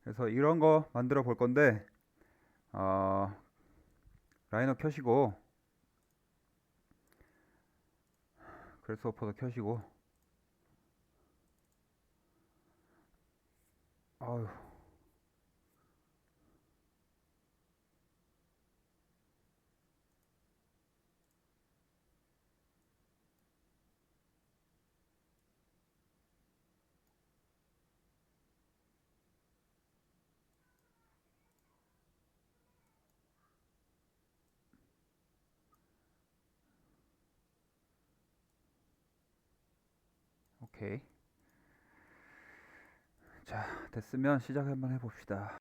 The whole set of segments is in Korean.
그래서 이런 거 만들어 볼 건데, 어, 라이너 켜시고, 그래스호퍼도 켜시고, 아유, 오케이. 자, 됐으면 시작 한번 해봅시다.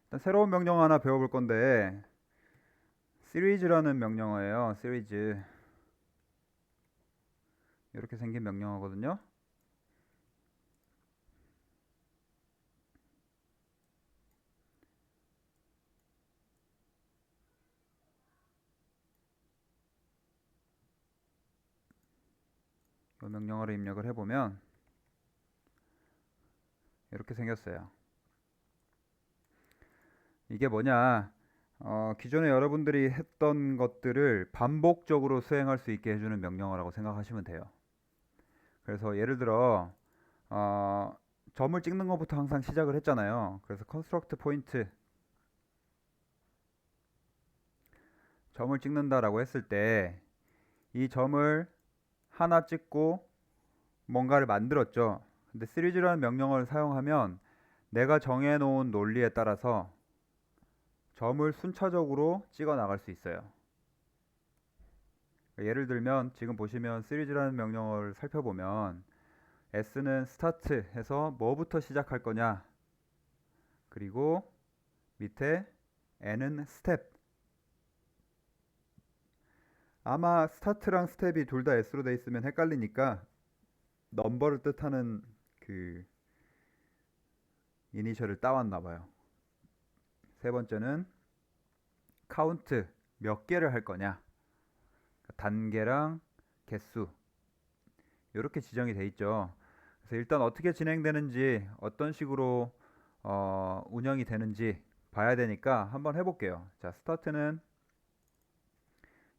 일단 새로운 명령 하나 배워볼 건데, 시리즈라는 명령어예요. 시리즈. 이렇게 생긴 명령어거든요. 이 명령어를 입력을 해보면 이렇게 생겼어요. 이게 뭐냐? 기존에 여러분들이 했던 것들을 반복적으로 수행할 수 있게 해주는 명령어라고 생각하시면 돼요. 그래서 예를 들어 어, 점을 찍는 것부터 항상 시작을 했잖아요. 그래서 construct point 점을 찍는다라고 했을 때 이 점을 하나 찍고 뭔가를 만들었죠. 근데 시리즈라는 명령어를 사용하면 내가 정해놓은 논리에 따라서 점을 순차적으로 찍어 나갈 수 있어요. 예를 들면 지금 보시면 시리즈라는 명령어를 살펴보면 S는 start 해서 뭐부터 시작할 거냐, 그리고 밑에 N은 step. 아마 스타트랑 스텝이 둘 다 S로 돼 있으면 헷갈리니까 넘버를 뜻하는 그 이니셜을 따왔나 봐요. 세 번째는 카운트, 몇 개를 할 거냐, 단계랑 개수, 이렇게 지정이 돼 있죠. 그래서 일단 어떻게 진행되는지, 어떤 식으로 운영이 되는지 봐야 되니까 한번 해볼게요. 자, 스타트는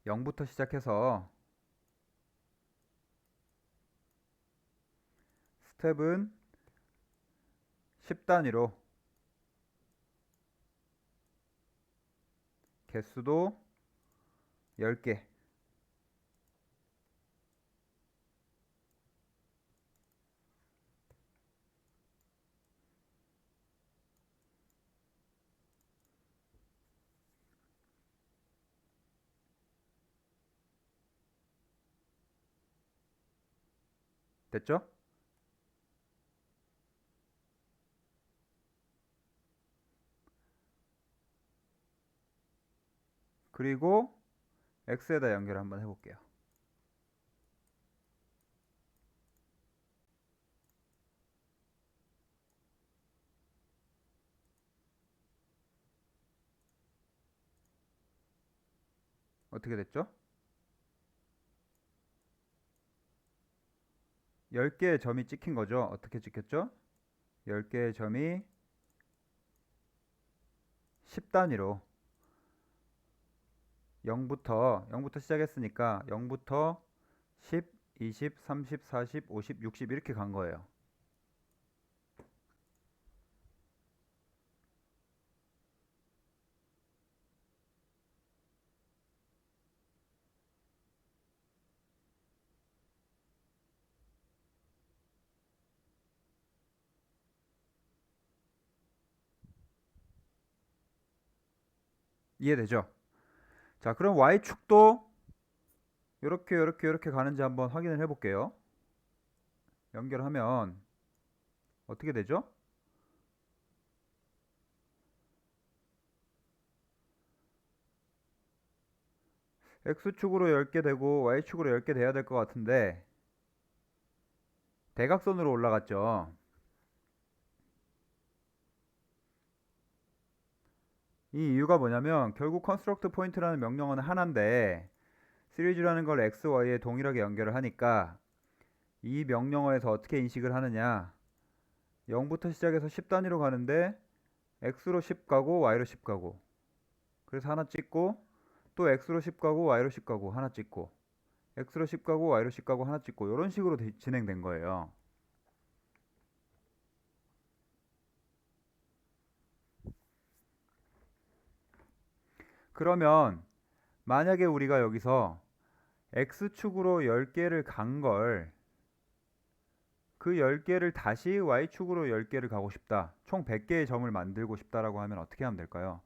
0부터 시작해서, 스텝은 10단위로, 개수도 10개. 됐죠? 그리고 X에다 연결 한번 해볼게요. 어떻게 됐죠? 10개의 점이 찍힌 거죠. 어떻게 찍혔죠? 10개의 점이 10단위로 0부터 시작했으니까 0부터 10, 20, 30, 40, 50, 60 이렇게 간 거예요. 이해되죠? 자, 그럼 Y축도 이렇게 가는지 한번 확인을 해볼게요. 연결하면 어떻게 되죠? X축으로 10개 되고 Y축으로 10개 돼야 될 것 같은데 대각선으로 올라갔죠. 이 이유가 뭐냐면 결국 construct point라는 명령어는 하나인데 시리즈라는 걸 X, Y에 동일하게 연결을 하니까 이 명령어에서 어떻게 인식을 하느냐, 0부터 시작해서 10단위로 가는데 x로 10 가고 y로 10 가고, 그래서 하나 찍고, 또 x로 10 가고 y로 10 가고 하나 찍고, x로 10 가고 y로 10 가고 하나 찍고, 이런 식으로 진행된 거예요. 그러면 만약에 우리가 여기서 x축으로 10개를 간 걸, 그 10개를 다시 y축으로 10개를 가고 싶다, 총 100개의 점을 만들고 싶다라고 하면 어떻게 하면 될까요?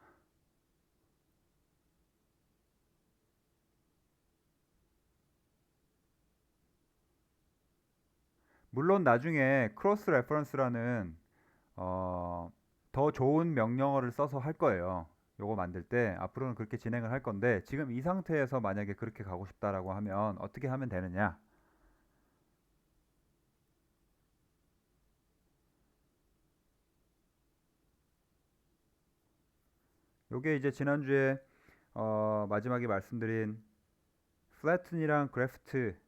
물론 나중에 크로스 레퍼런스라는 더 좋은 명령어를 써서 할 거예요. 요거 만들 때 앞으로는 그렇게 진행을 할 건데, 지금 이 상태에서 만약에 그렇게 가고 싶다라고 하면 어떻게 하면 되느냐? 요게 이제 지난주에 마지막에 말씀드린 플래튼이랑 그래프트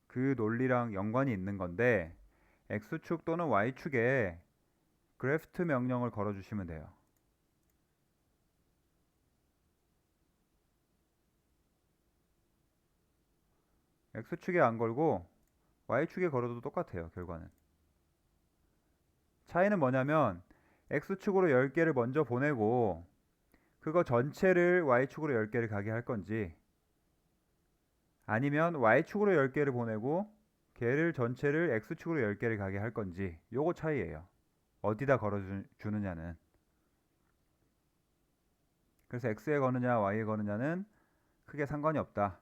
그 논리랑 연관이 있는 건데, x축 또는 y축에 그래프트 명령을 걸어 주시면 돼요. x축에 안 걸고 y축에 걸어도 똑같아요, 결과는. 차이는 뭐냐면 x축으로 10개를 먼저 보내고 그거 전체를 y축으로 10개를 가게 할 건지, 아니면 y축으로 10개를 보내고 걔를 전체를 x축으로 10개를 가게 할 건지, 요거 차이예요. 어디다 걸어주느냐는. 그래서 x에 거느냐 y에 거느냐는 크게 상관이 없다.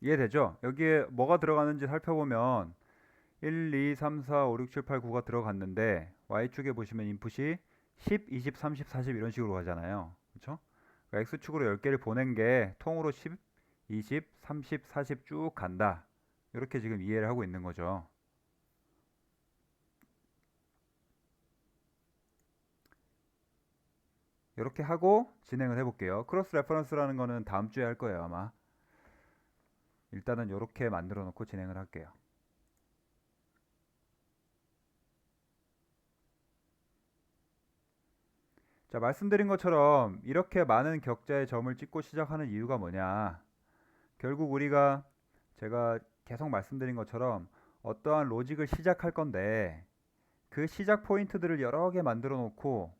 이해되죠? 여기에 뭐가 들어가는지 살펴보면 1, 2, 3, 4, 5, 6, 7, 8, 9가 들어갔는데, y축에 보시면 인풋이 10, 20, 30, 40 이런 식으로 가잖아요. 그렇죠? 그러니까 x축으로 10개를 보낸 게 통으로 10, 20, 30, 40 쭉 간다. 이렇게 지금 이해를 하고 있는 거죠. 이렇게 하고 진행을 해볼게요. 크로스 레퍼런스라는 거는 다음 주에 할 거예요, 아마. 일단은 이렇게 만들어 놓고 진행을 할게요. 자, 말씀드린 것처럼 이렇게 많은 격자의 점을 찍고 시작하는 이유가 뭐냐? 결국 우리가, 제가 계속 말씀드린 것처럼 어떠한 로직을 시작할 건데, 그 시작 포인트들을 여러 개 만들어 놓고,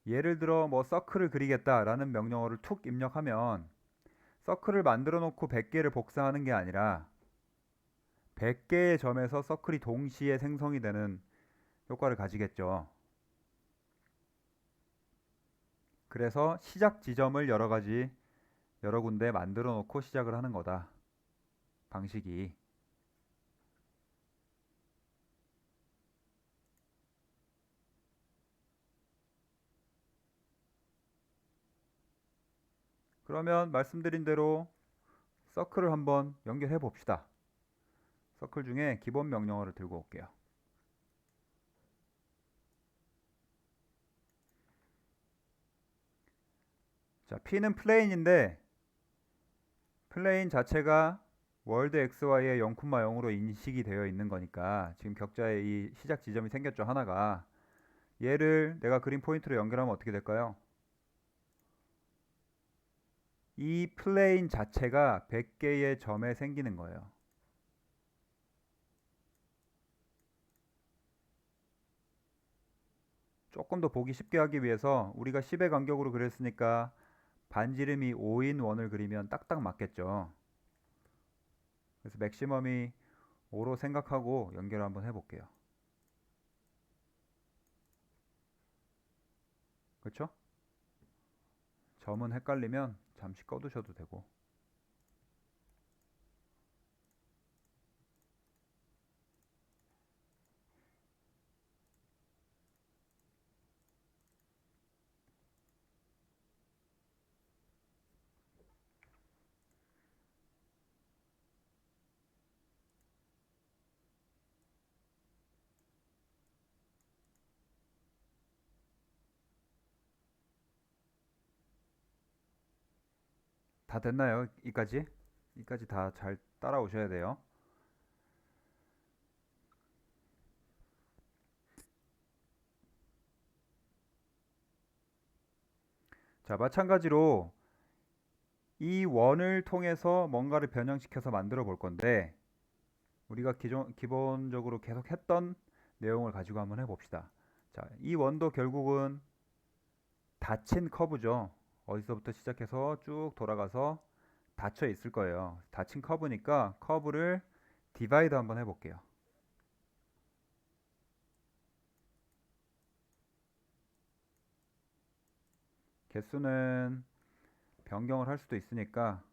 예를 들어 뭐 서클을 그리겠다라는 명령어를 툭 입력하면 서클을 만들어 놓고 100개를 복사하는 게 아니라 100개의 점에서 서클이 동시에 생성이 되는 효과를 가지겠죠. 그래서 시작 지점을 여러 군데 만들어 놓고 시작을 하는 거다, 방식이. 그러면 말씀드린 대로 서클을 한번 연결해 봅시다. 서클 중에 기본 명령어를 들고 올게요. 자, P는 플레인인데, 플레인 자체가 월드 XY의 0,0으로 인식이 되어 있는 거니까 지금 격자에 이 시작 지점이 생겼죠, 하나가. 얘를 내가 그린 포인트로 연결하면 어떻게 될까요? 이 플레인 자체가 100개의 점에 생기는 거예요. 조금 더 보기 쉽게 하기 위해서 우리가 10의 간격으로 그렸으니까 반지름이 5인 원을 그리면 딱딱 맞겠죠. 그래서 맥시멈이 5로 생각하고 연결을 한번 해볼게요. 그렇죠? 점은 헷갈리면 잠시 꺼두셔도 되고. 다 됐나요? 이까지? 이까지 다 잘 따라오셔야 돼요. 자, 마찬가지로 이 원을 통해서 뭔가를 변형시켜서 만들어 볼 건데 우리가 기본적으로 계속 했던 내용을 가지고 한번 해봅시다. 자, 이 원도 결국은 닫힌 커브죠. 어디서부터 시작해서 쭉 돌아가서 닫혀 있을 거예요. 닫힌 커브니까 커브를 디바이드 한번 해볼게요. 개수는 변경을 할 수도 있으니까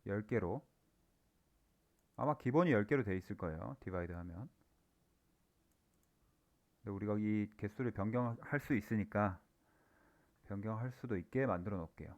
10개로 아마 기본이 10개로 돼 있을 거예요. 디바이드 하면. 근데 우리가 이 개수를 변경할 수 있으니까 변경할 수도 있게 만들어 놓을게요.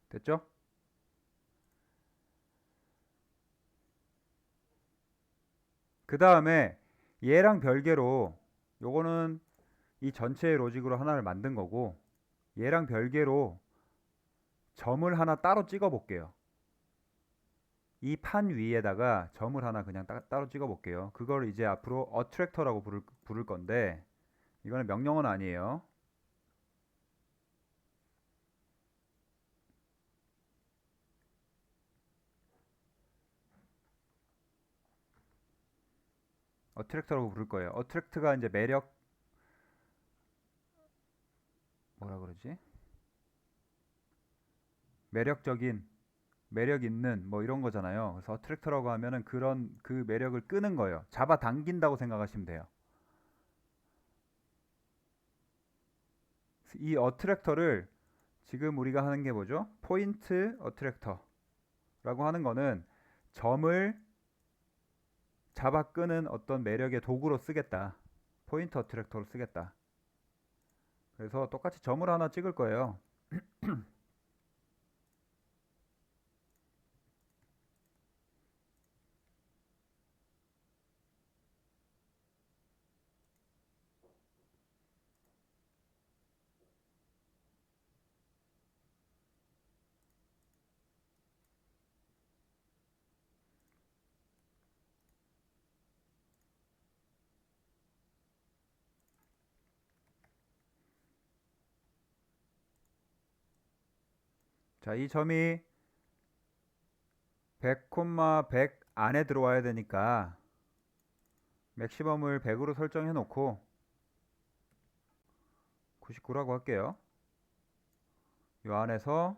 됐죠? 그 다음에 얘랑 별개로 요거는 이 전체의 로직으로 하나를 만든 거고 얘랑 별개로 점을 하나 따로 찍어 볼게요. 이 판 위에다가 점을 하나 그냥 따로 찍어 볼게요. 그걸 이제 앞으로 어트랙터라고 부를 건데 이거는 명령어는 아니에요. 어트랙터라고 부를 거예요. 어트랙트가 이제 뭐라 그러지? 매력적인, 매력 있는 뭐 이런 거잖아요. 그래서 어트랙터라고 하면은 그런 그 매력을 끄는 거예요. 잡아당긴다고 생각하시면 돼요. 이 어트랙터를 지금 우리가 하는 게 뭐죠? 포인트 어트랙터라고 하는 거는 점을 잡아 끄는 어떤 매력의 도구로 쓰겠다. 포인트 어트랙터로 쓰겠다. 그래서 똑같이 점을 하나 찍을 거예요. 자, 이 점이 100, 100 안에 들어와야 되니까 맥시멈을 100으로 설정해 놓고 99라고 할게요. 이 안에서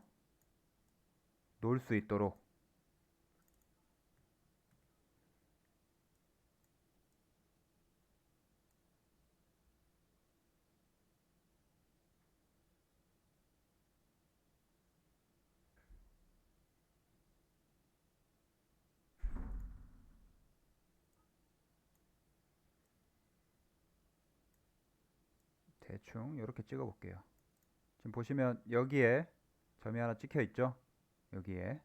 놓을 수 있도록. 대충 이렇게 찍어 볼게요. 지금 보시면 여기에 점이 하나 찍혀 있죠? 여기에.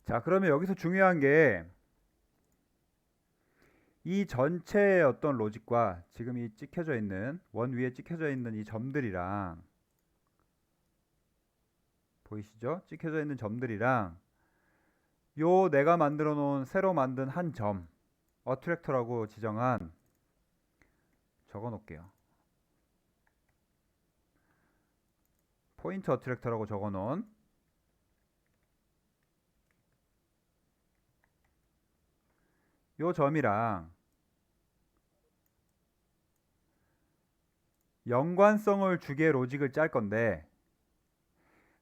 자, 그러면 여기서 중요한 게 이 전체의 어떤 로직과 지금 이 찍혀져 있는 원 위에 찍혀져 있는 이 점들이랑 보이시죠? 찍혀져 있는 점들이랑 요 내가 만들어 놓은 새로 만든 한 점 어트랙터라고 지정한 적어 놓을게요. 포인트 어트랙터라고 적어 놓은 요 점이랑 연관성을 주게 로직을 짤 건데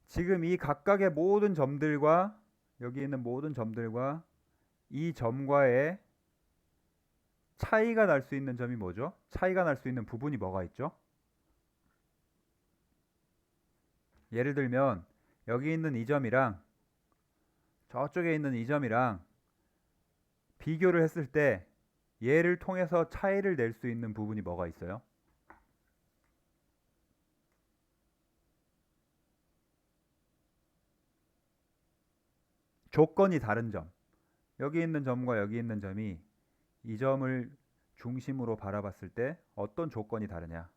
지금 이 각각의 모든 점들과 여기 있는 모든 점들과 이 점과의 차이가 날 수 있는 점이 뭐죠? 차이가 날 수 있는 부분이 뭐가 있죠? 예를 들면 여기 있는 이 점이랑 저쪽에 있는 이 점이랑 비교를 했을 때 얘를 통해서 차이를 낼 수 있는 부분이 뭐가 있어요? 조건이 다른 점. 여기 있는 점과 여기 있는 점이 이 점을 중심으로 바라봤을 때 어떤 조건이 다르냐?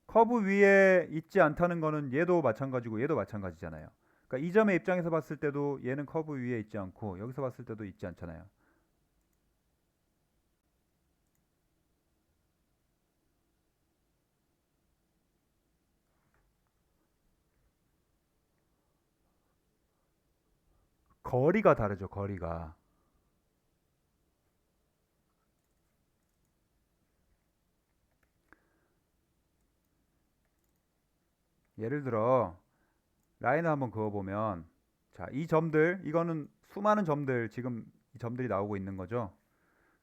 커브 위에 있지 않다는 거는 얘도 마찬가지고 얘도 마찬가지잖아요. 그러니까 이 점의 입장에서 봤을 때도 얘는 커브 위에 있지 않고 여기서 봤을 때도 있지 않잖아요. 거리가 다르죠, 거리가. 예를 들어 라인을 한번 그어보면 자, 이 점들, 이거는 수많은 점들, 지금 이 점들이 나오고 있는 거죠.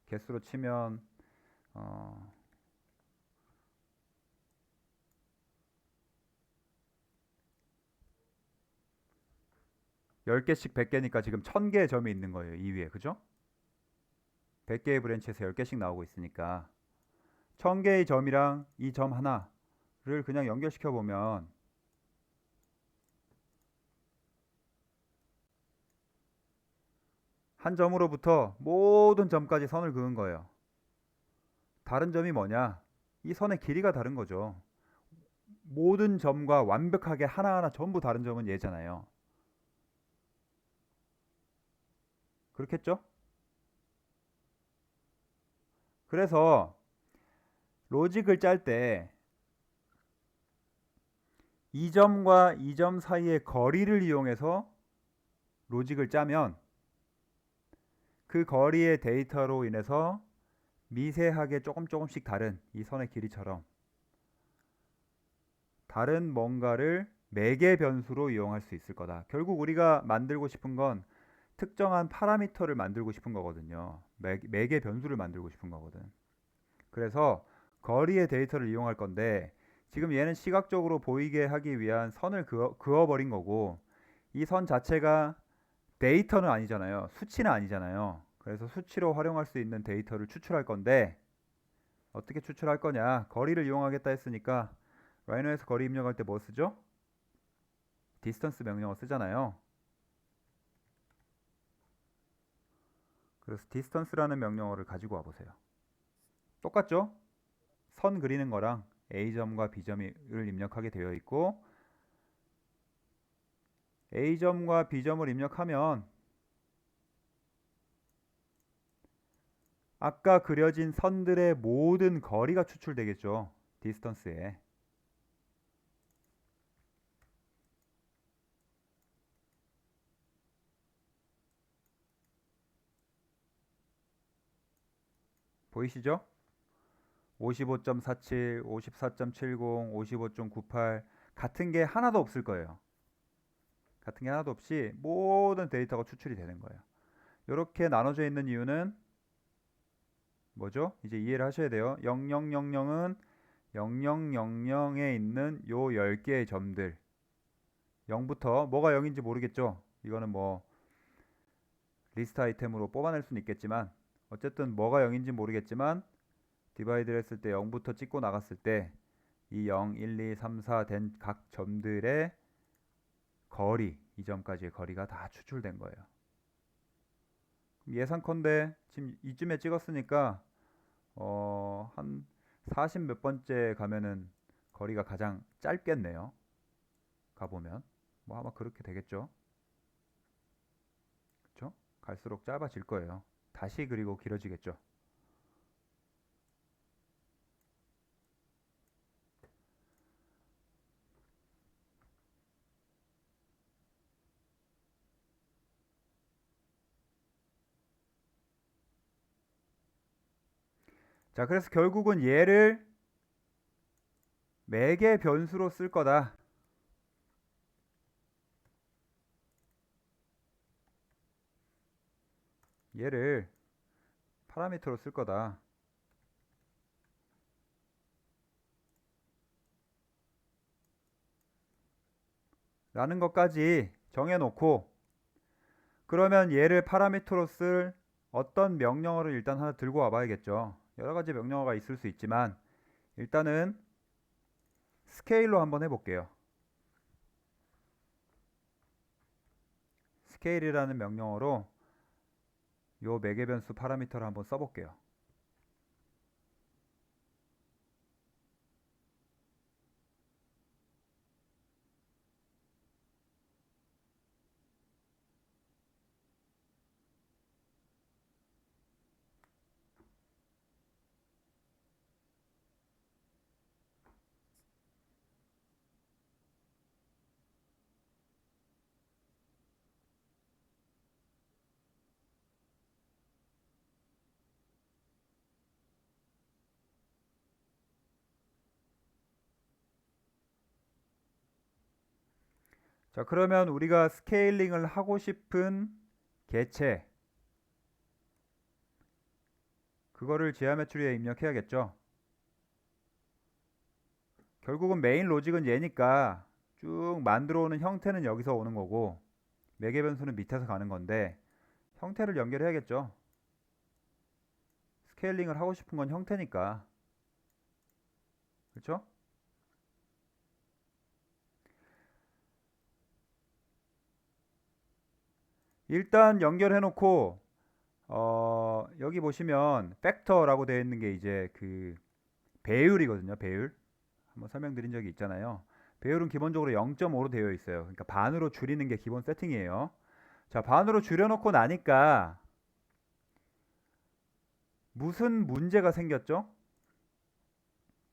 개수로 치면 어, 10개씩 100개니까 지금 1000개의 점이 있는 거예요. 이 위에. 그죠? 100개의 브랜치에서 10개씩 나오고 있으니까 1000개의 점이랑 이 점 하나를 그냥 연결시켜 보면 한 점으로부터 모든 점까지 선을 그은 거예요. 다른 점이 뭐냐? 이 선의 길이가 다른 거죠. 모든 점과 완벽하게 하나하나 전부 다른 점은 얘잖아요. 그렇겠죠? 그래서 로직을 짤 때 이 점과 이 점 사이의 거리를 이용해서 로직을 짜면 그 거리의 데이터로 인해서 미세하게 조금씩 다른 이 선의 길이처럼 다른 뭔가를 매개 변수로 이용할 수 있을 거다. 결국 우리가 만들고 싶은 건 특정한 파라미터를 만들고 싶은 거거든요. 매개 변수를 만들고 싶은 거거든. 그래서 거리의 데이터를 이용할 건데 지금 얘는 시각적으로 보이게 하기 위한 선을 그어버린 거고 이 선 자체가 데이터는 아니잖아요. 수치는 아니잖아요. 그래서 수치로 활용할 수 있는 데이터를 추출할 건데 어떻게 추출할 거냐? 거리를 이용하겠다 했으니까 라이노에서 거리 입력할 때 뭐 쓰죠? 디스턴스 명령어 쓰잖아요. 그래서 디스턴스라는 명령어를 가지고 와보세요. 똑같죠? 선 그리는 거랑 A점과 B점을 입력하게 되어 있고 A점과 B점을 입력하면 아까 그려진 선들의 모든 거리가 추출되겠죠. 디스턴스에. 보이시죠? 55.47, 54.70, 55.98 같은 게 하나도 없을 거예요. 같은 게 하나도 없이 모든 데이터가 추출이 되는 거예요. 이렇게 나눠져 있는 이유는 뭐죠? 이제 이해를 하셔야 돼요. 0000은 0000에 있는 요 10개의 점들 0부터 뭐가 0인지 모르겠죠? 이거는 뭐 리스트 아이템으로 뽑아낼 수는 있겠지만 어쨌든 뭐가 0인지 모르겠지만 디바이드를 했을 때 0부터 찍고 나갔을 때 이 0, 1, 2, 3, 4 된 각 점들의 거리, 이 점까지의 거리가 다 추출된 거예요. 예상컨대 지금 이쯤에 찍었으니까 한 40 몇 번째 가면은 거리가 가장 짧겠네요. 가보면 뭐 아마 그렇게 되겠죠. 그렇죠? 갈수록 짧아질 거예요. 다시 그리고 길어지겠죠. 자, 그래서 결국은 얘를 매개 변수로 쓸 거다. 얘를 파라미터로 쓸 거다. 라는 것까지 정해놓고, 그러면 얘를 파라미터로 쓸 어떤 명령어를 일단 하나 들고 와봐야겠죠. 여러 가지 명령어가 있을 수 있지만 일단은 스케일로 한번 해볼게요. 스케일이라는 명령어로 요 매개 변수 파라미터를 한번 써볼게요. 자, 그러면 우리가 스케일링을 하고 싶은 개체, 그거를 지오메트리에 입력해야겠죠. 결국은 메인 로직은 얘니까 쭉 만들어 오는 형태는 여기서 오는 거고 매개 변수는 밑에서 가는 건데 형태를 연결해야겠죠. 스케일링을 하고 싶은 건 형태니까. 그렇죠? 일단 연결해 놓고 여기 보시면 팩터라고 되어 있는 게 이제 그 배율이거든요. 배율. 한번 설명드린 적이 있잖아요. 배율은 기본적으로 0.5로 되어 있어요. 그러니까 반으로 줄이는 게 기본 세팅이에요. 자, 반으로 줄여놓고 나니까 무슨 문제가 생겼죠?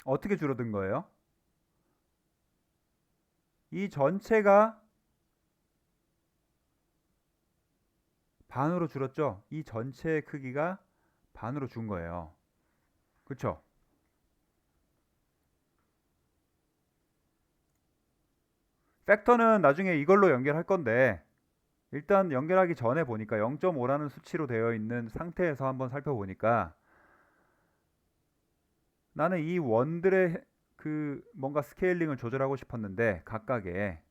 어떻게 줄어든 거예요? 이 전체가 반으로 줄었죠? 이 전체의 크기가 반으로 준 거예요. 그쵸? 팩터는 나중에 이걸로 연결할 건데 일단 연결하기 전에 보니까 0.5라는 수치로 되어 있는 상태에서 한번 살펴보니까 나는 이 원들의 그 뭔가 스케일링을 조절하고 싶었는데 각각의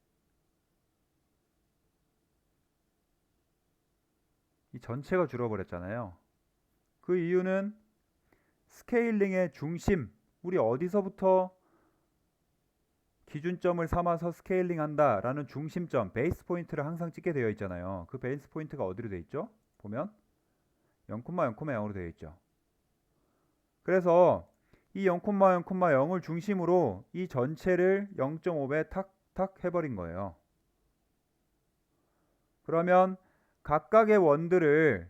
이 전체가 줄어버렸잖아요. 그 이유는 스케일링의 중심, 우리 어디서부터 기준점을 삼아서 스케일링 한다라는 중심점, 베이스 포인트를 항상 찍게 되어 있잖아요. 그 베이스 포인트가 어디로 되어 있죠? 보면 0,0,0으로 되어 있죠. 그래서 이 0,0,0을 중심으로 이 전체를 0.5배 탁탁 해버린 거예요. 그러면 각각의 원들을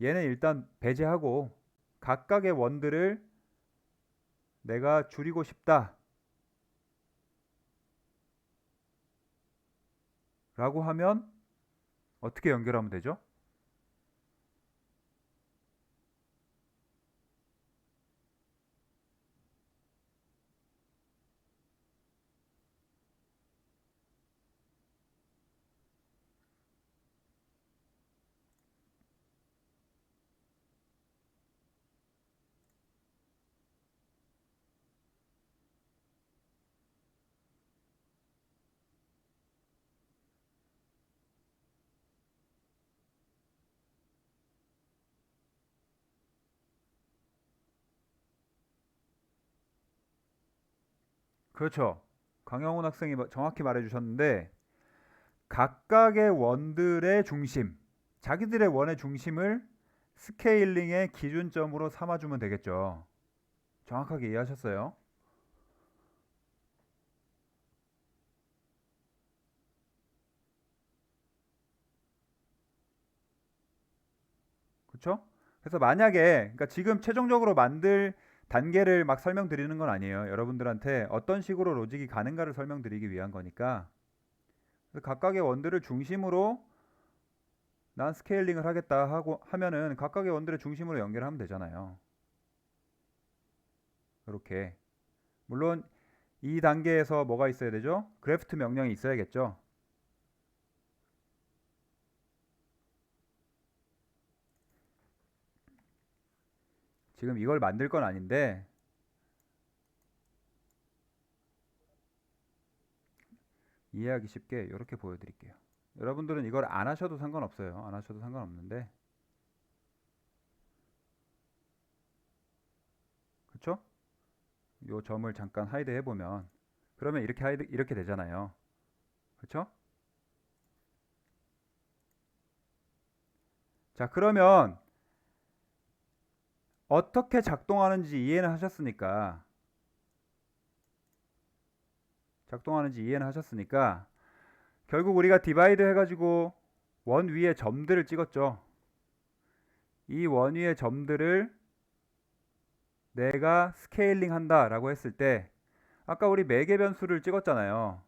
얘는 일단 배제하고 각각의 원들을 내가 줄이고 싶다 라고 하면 어떻게 연결하면 되죠? 그렇죠. 강영훈 학생이 정확히 말해주셨는데 각각의 원들의 중심, 자기들의 원의 중심을 스케일링의 기준점으로 삼아주면 되겠죠. 정확하게 이해하셨어요? 그렇죠? 그래서 만약에 그러니까 지금 최종적으로 만들 단계를 막 설명드리는 건 아니에요. 여러분들한테 어떤 식으로 로직이 가는가를 설명드리기 위한 거니까. 그래서 각각의 원들을 중심으로 난 스케일링을 하겠다 하고 하면은 각각의 원들의 중심으로 연결하면 되잖아요. 이렇게. 물론 이 단계에서 뭐가 있어야 되죠? 그래프트 명령이 있어야겠죠. 지금 이걸 만들 건 아닌데 이해하기 쉽게 이렇게 보여드릴게요. 여러분들은 이걸 안 하셔도 상관없어요. 안 하셔도 상관없는데, 그쵸? 요 점을 잠깐 하이드 해보면 그러면 이렇게 하이드 이렇게 되잖아요. 그쵸? 자, 그러면 어떻게 작동하는지 이해는 하셨으니까 결국 우리가 디바이드 해가지고 원 위에 점들을 찍었죠. 이 원 위에 점들을 내가 스케일링 한다라고 했을 때 아까 우리 매개 변수를 찍었잖아요.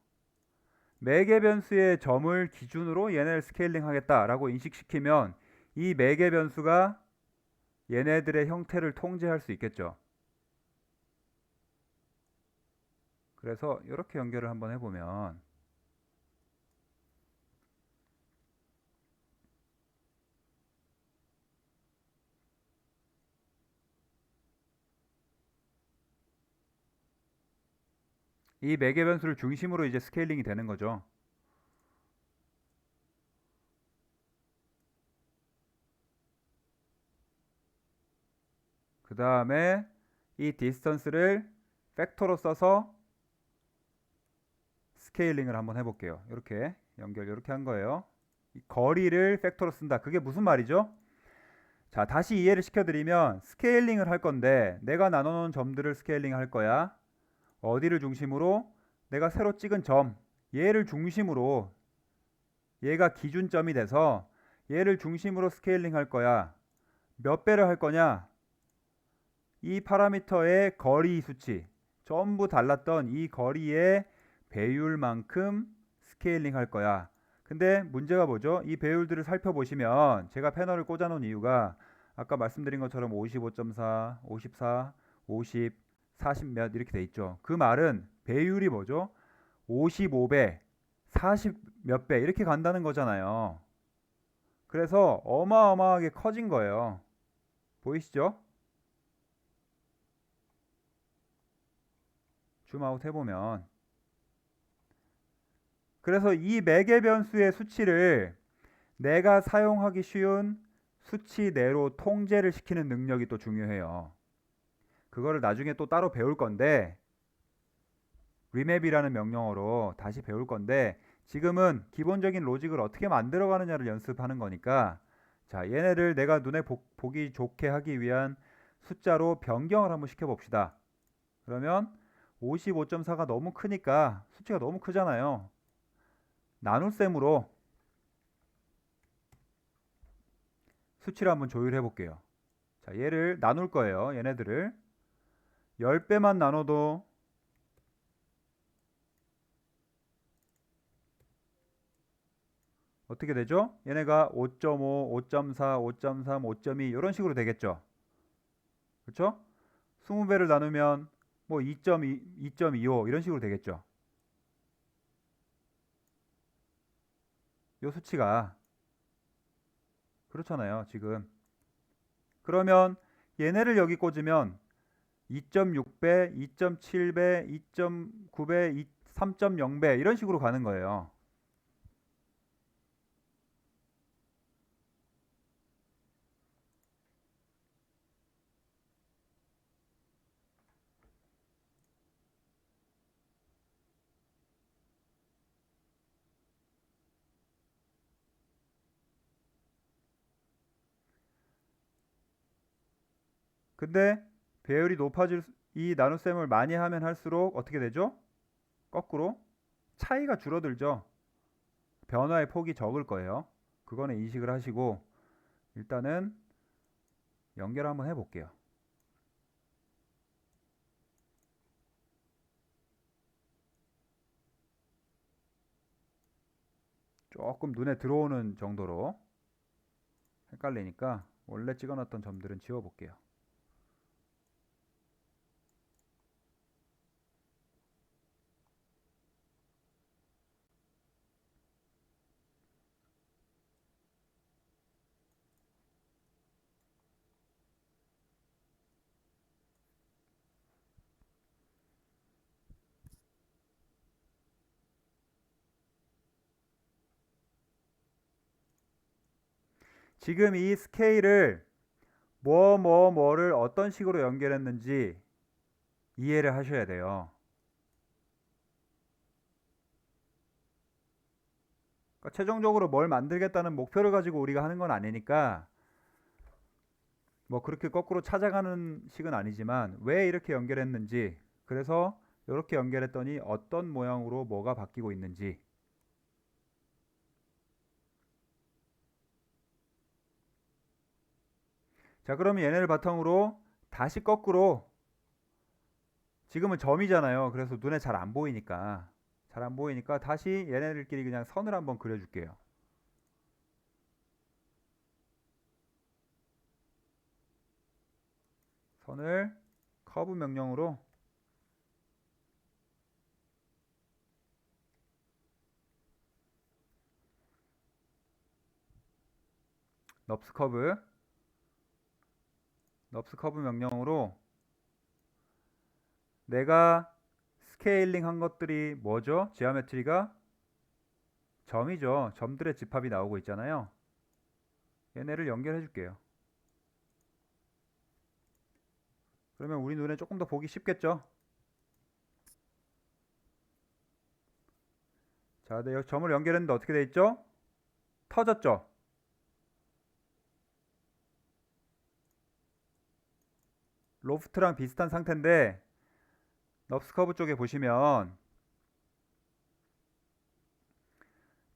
매개 변수의 점을 기준으로 얘네를 스케일링 하겠다라고 인식시키면 이 매개 변수가 얘네들의 형태를 통제할 수 있겠죠. 그래서 이렇게 연결을 한번 해보면 이 매개 변수를 중심으로 이제 스케일링이 되는 거죠. 그 다음에 이 디스턴스를 팩터로 써서 스케일링을 한번 해볼게요. 이렇게 연결 이렇게 한 거예요. 이 거리를 팩터로 쓴다. 그게 무슨 말이죠? 자, 다시 이해를 시켜드리면 스케일링을 할 건데 내가 나눠놓은 점들을 스케일링 할 거야. 어디를 중심으로? 내가 새로 찍은 점, 얘를 중심으로 얘가 기준점이 돼서 얘를 중심으로 스케일링 할 거야. 몇 배를 할 거냐? 이 파라미터의 거리 수치, 전부 달랐던 이 거리의 배율만큼 스케일링 할 거야. 근데 문제가 뭐죠? 이 배율들을 살펴보시면 제가 패널을 꽂아 놓은 이유가 아까 말씀드린 것처럼 55.4, 54, 50, 40 몇 이렇게 돼 있죠. 그 말은 배율이 뭐죠? 55배, 40 몇 배 이렇게 간다는 거잖아요. 그래서 어마어마하게 커진 거예요. 보이시죠? 줌아웃 해보면 그래서 이 매개 변수의 수치를 내가 사용하기 쉬운 수치 내로 통제를 시키는 능력이 또 중요해요. 그거를 나중에 또 따로 배울 건데 remap이라는 명령어로 다시 배울 건데 지금은 기본적인 로직을 어떻게 만들어 가느냐를 연습하는 거니까 자, 얘네를 내가 눈에 보기 좋게 하기 위한 숫자로 변경을 한번 시켜 봅시다. 그러면 55.4가 너무 크니까 수치가 너무 크잖아요. 나눗셈으로 수치를 한번 조율해 볼게요. 자, 얘를 나눌 거예요. 얘네들을 10배만 나눠도 어떻게 되죠? 얘네가 5.5, 5.4, 5.3, 5.2 이런 식으로 되겠죠. 그렇죠? 20배를 나누면 뭐 2.2, 2.25 이런 식으로 되겠죠. 요 수치가 그렇잖아요. 지금. 그러면 얘네를 여기 꽂으면 2.6배, 2.7배, 2.9배, 3.0배 이런 식으로 가는 거예요. 근데 배율이 이 나눗셈을 많이 하면 할수록 어떻게 되죠? 거꾸로 차이가 줄어들죠. 변화의 폭이 적을 거예요. 그거는 인식을 하시고 일단은 연결 한번 해볼게요. 조금 눈에 들어오는 정도로 헷갈리니까 원래 찍어놨던 점들은 지워볼게요. 지금 이 스케일을 뭐를 어떤 식으로 연결했는지 이해를 하셔야 돼요. 그러니까 최종적으로 뭘 만들겠다는 목표를 가지고 우리가 하는 건 아니니까 뭐 그렇게 거꾸로 찾아가는 식은 아니지만 왜 이렇게 연결했는지, 그래서 이렇게 연결했더니 어떤 모양으로 뭐가 바뀌고 있는지. 자, 그러면 얘네를 바탕으로 다시 거꾸로, 지금은 점이잖아요. 그래서 눈에 잘 안 보이니까 다시 얘네들끼리 그냥 선을 한번 그려줄게요. 선을 커브 명령으로 넙스 커브 명령으로 내가 스케일링 한 것들이 뭐죠? 지오메트리가 점이죠. 점들의 집합이 나오고 있잖아요. 얘네를 연결해 줄게요. 그러면 우리 눈에 조금 더 보기 쉽겠죠? 자, 네, 여기 점을 연결했는데 어떻게 돼 있죠? 터졌죠? 로프트랑 비슷한 상태인데 넙스 커브 쪽에 보시면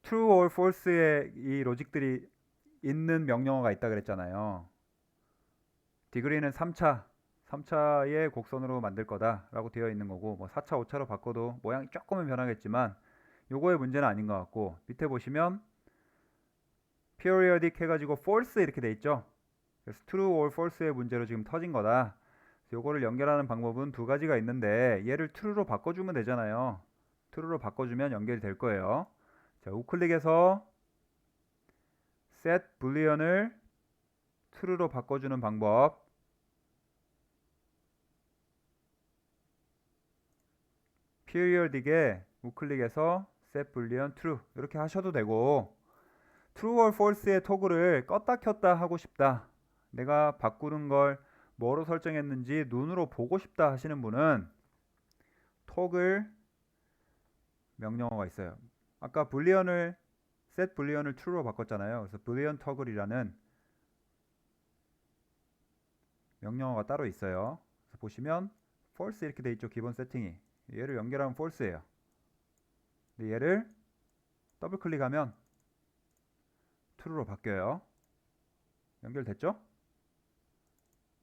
true or false의 이 로직들이 있는 명령어가 있다 그랬잖아요. 디그리는 3차의 곡선으로 만들 거다 라고 되어 있는 거고, 뭐 4차 5차로 바꿔도 모양이 조금은 변하겠지만 요거의 문제는 아닌 것 같고, 밑에 보시면 periodic 해가지고 false 이렇게 돼 있죠. 그래서 true or false의 문제로 지금 터진 거다. 요거를 연결하는 방법은 두 가지가 있는데 얘를 true로 바꿔주면 되잖아요. true로 바꿔주면 연결이 될 거예요. 자, 우클릭해서 set boolean을 true로 바꿔주는 방법. periodic에 우클릭해서 set boolean true 이렇게 하셔도 되고, true or false의 토글을 껐다 켰다 하고 싶다, 내가 바꾸는 걸 뭐로 설정했는지 눈으로 보고 싶다 하시는 분은 토글 명령어가 있어요. 아까 불리언을 set 불리언을 true로 바꿨잖아요. 그래서 boolean toggle이라는 명령어가 따로 있어요. 그래서 보시면 false 이렇게 돼 있죠. 기본 세팅이. 얘를 연결하면 false예요. 근데 얘를 더블 클릭하면 true로 바뀌어요. 연결됐죠?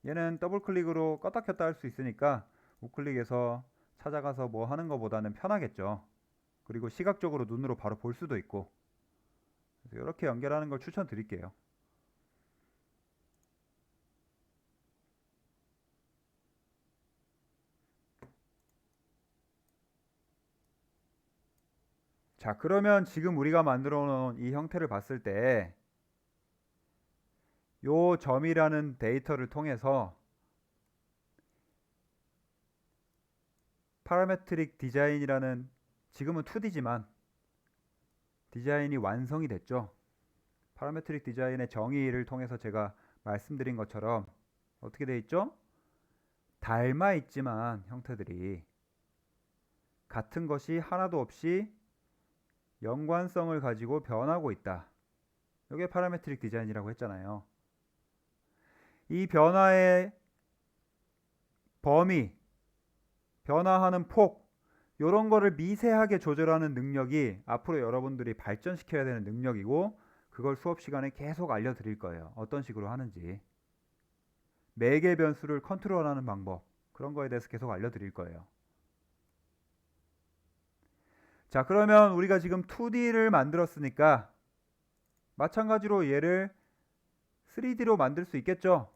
얘는 더블 클릭으로 껐다 켰다 할 수 있으니까 우클릭해서 찾아가서 뭐 하는 것보다는 편하겠죠. 그리고 시각적으로 눈으로 바로 볼 수도 있고. 그래서 이렇게 연결하는 걸 추천드릴게요. 자, 그러면 지금 우리가 만들어 놓은 이 형태를 봤을 때 요 점이라는 데이터를 통해서 파라메트릭 디자인이라는, 지금은 2D지만 디자인이 완성이 됐죠. 파라메트릭 디자인의 정의를 통해서 제가 말씀드린 것처럼 어떻게 돼 있죠? 닮아 있지만 형태들이 같은 것이 하나도 없이 연관성을 가지고 변하고 있다. 이게 파라메트릭 디자인이라고 했잖아요. 이 변화의 범위, 변화하는 폭, 이런 거를 미세하게 조절하는 능력이 앞으로 여러분들이 발전시켜야 되는 능력이고, 그걸 수업 시간에 계속 알려드릴 거예요. 어떤 식으로 하는지. 매개 변수를 컨트롤하는 방법, 그런 거에 대해서 계속 알려드릴 거예요. 자, 그러면 우리가 지금 2D를 만들었으니까 마찬가지로 얘를 3D로 만들 수 있겠죠?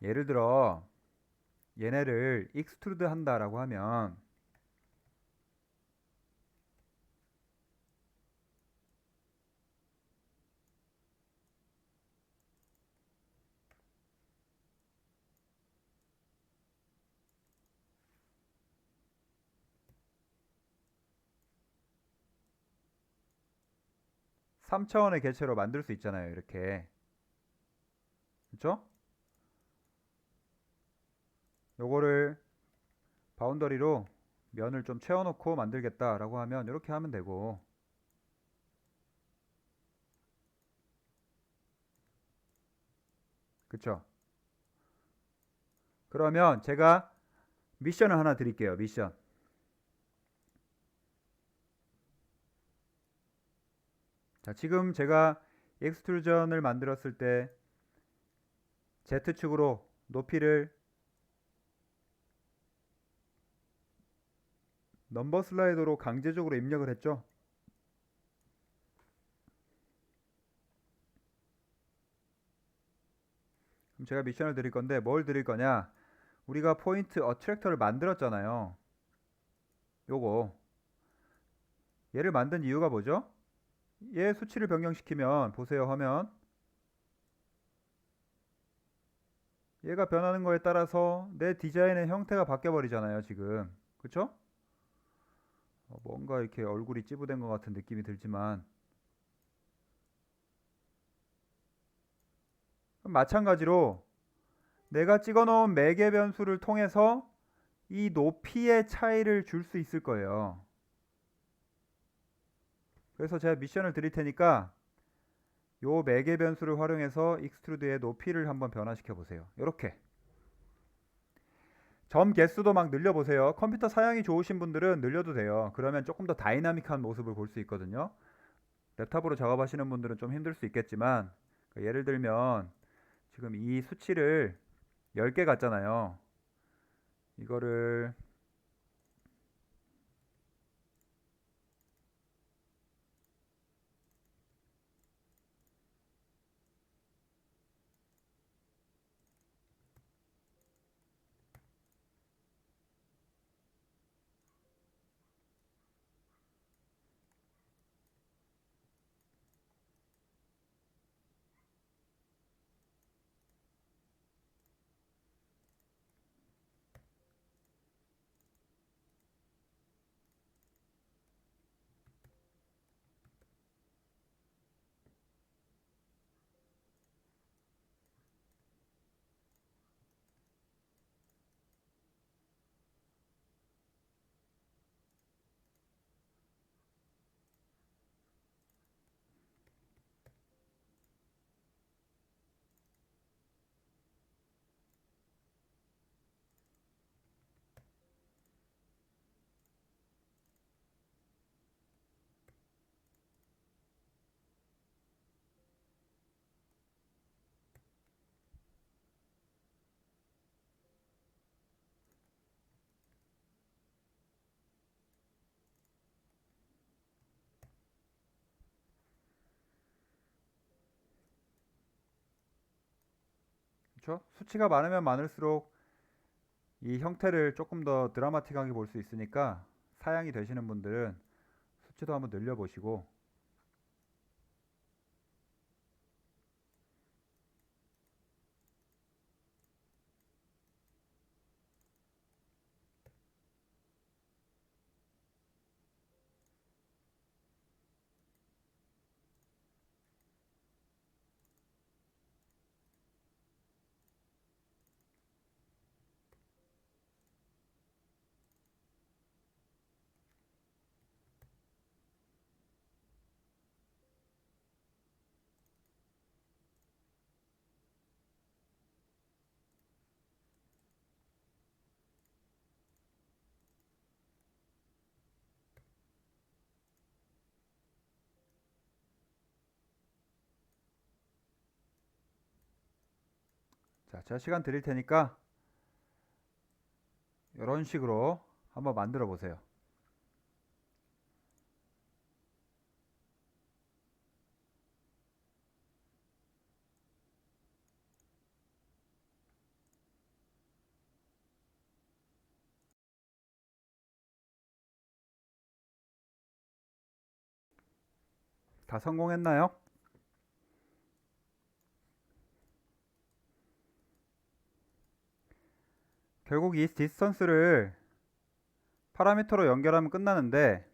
예를 들어 얘네를 익스트루드 한다라고 하면, 삼 차원의 개체로 만들 수 있잖아요. 이렇게. 그쵸? 요거를 바운더리로 면을 좀 채워놓고 만들겠다라고 하면 이렇게 하면 되고, 그쵸? 그러면 제가 미션을 하나 드릴게요. 미션. 자, 지금 제가 익스트루전을 만들었을 때 Z축으로 높이를 넘버 슬라이더로 강제적으로 입력을 했죠. 그럼 제가 미션을 드릴 건데 뭘 드릴 거냐? 우리가 포인트 어트랙터를 만들었잖아요. 요거. 얘를 만든 이유가 뭐죠? 얘 수치를 변경시키면 보세요. 화면. 얘가 변하는 거에 따라서 내 디자인의 형태가 바뀌어 버리잖아요, 지금. 그쵸? 뭔가 이렇게 얼굴이 찌부된 것 같은 느낌이 들지만, 그럼 마찬가지로 내가 찍어 놓은 매개 변수를 통해서 이 높이의 차이를 줄 수 있을 거예요. 그래서 제가 미션을 드릴 테니까 요 매개 변수를 활용해서 익스트루드의 높이를 한번 변화시켜 보세요. 이렇게 점 개수도 막 늘려보세요. 컴퓨터 사양이 좋으신 분들은 늘려도 돼요. 그러면 조금 더 다이나믹한 모습을 볼 수 있거든요. 랩탑으로 작업하시는 분들은 좀 힘들 수 있겠지만, 예를 들면 지금 이 수치를 10개 갔잖아요. 이거를 그쵸? 수치가 많으면 많을수록 이 형태를 조금 더 드라마틱하게 볼 수 있으니까 사양이 되시는 분들은 수치도 한번 늘려보시고, 자, 제가 시간 드릴 테니까 이런 식으로 한번 만들어 보세요. 다 성공했나요? 결국 이 디스턴스를 파라미터로 연결하면 끝나는데,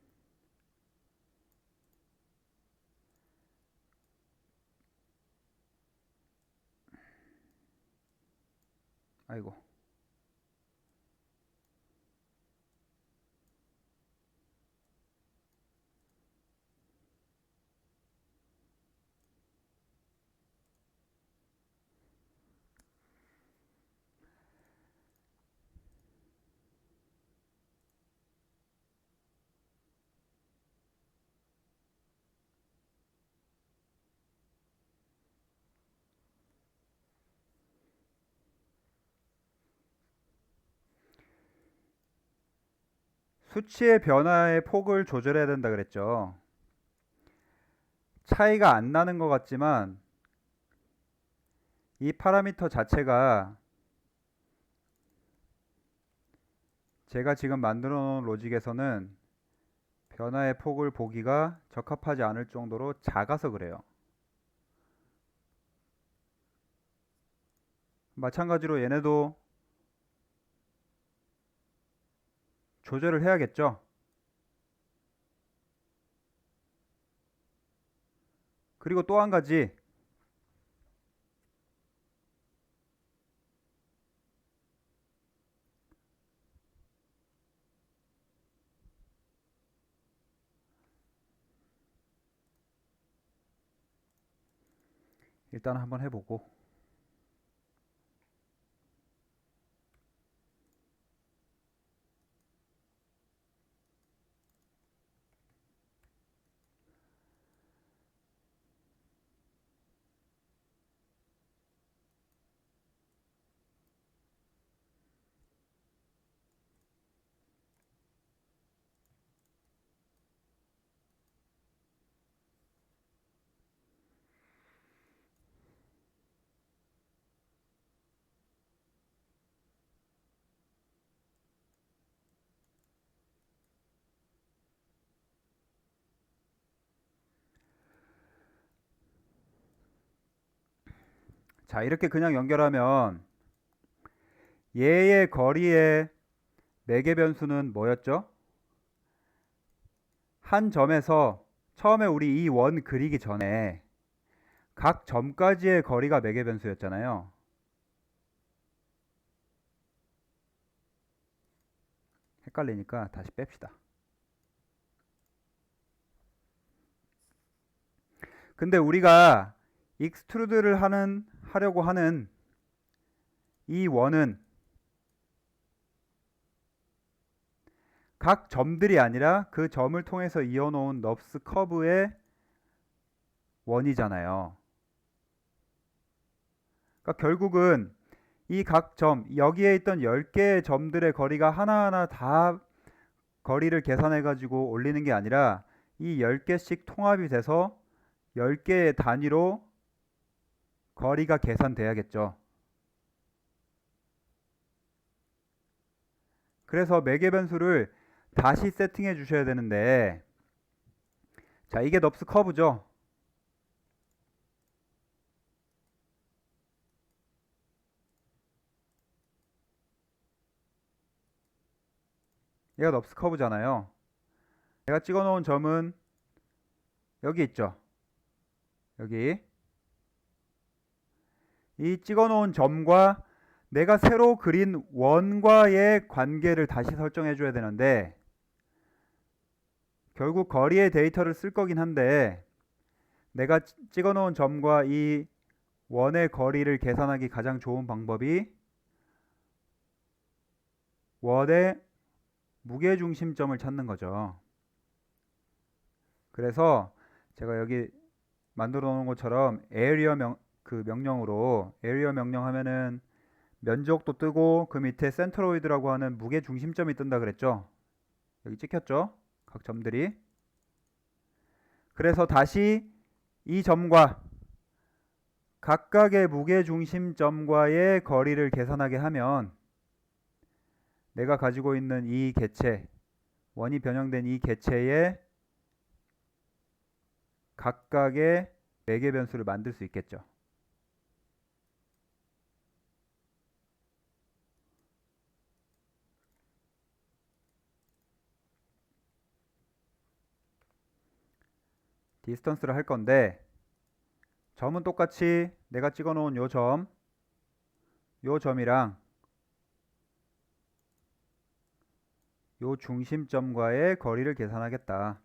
아이고, 수치의 변화의 폭을 조절해야 된다 그랬죠. 차이가 안 나는 것 같지만 이 파라미터 자체가 제가 지금 만들어 놓은 로직에서는 변화의 폭을 보기가 적합하지 않을 정도로 작아서 그래요. 마찬가지로 얘네도 조절을 해야겠죠. 그리고 또 한 가지, 일단 한번 해보고. 자, 이렇게 그냥 연결하면 얘의 거리의 매개 변수는 뭐였죠? 한 점에서 처음에 우리 이 원 그리기 전에 각 점까지의 거리가 매개 변수였잖아요. 헷갈리니까 다시 뺍시다. 근데 우리가 익스트루드를 하려고 하는 이 원은 각 점들이 아니라 그 점을 통해서 이어놓은 넙스 커브의 원이잖아요. 그러니까 결국은 이 각 점, 여기에 있던 10개의 점들의 거리가 하나하나 다 거리를 계산해 가지고 올리는 게 아니라 이 10개씩 통합이 돼서 10개의 단위로 거리가 계산돼야겠죠. 그래서 매개 변수를 다시 세팅해 주셔야 되는데, 자, 이게 넙스 커브죠. 얘가 넙스 커브잖아요. 제가 찍어 놓은 점은 여기 있죠. 여기. 이 찍어 놓은 점과 내가 새로 그린 원과의 관계를 다시 설정해 줘야 되는데, 결국 거리의 데이터를 쓸 거긴 한데, 내가 찍어 놓은 점과 이 원의 거리를 계산하기 가장 좋은 방법이 원의 무게중심점을 찾는 거죠. 그래서 제가 여기 만들어 놓은 것처럼 area 명령으로 area 명령 하면은 면적도 뜨고 그 밑에 센트로이드라고 하는 무게 중심점이 뜬다 그랬죠. 여기 찍혔죠? 각 점들이. 그래서 다시 이 점과 각각의 무게 중심점과의 거리를 계산하게 하면 내가 가지고 있는 이 개체, 원이 변형된 이 개체의 각각의 매개 변수를 만들 수 있겠죠. 디스턴스를 할 건데 점은 똑같이 내가 찍어 놓은 요 점이랑 요 중심점과의 거리를 계산하겠다.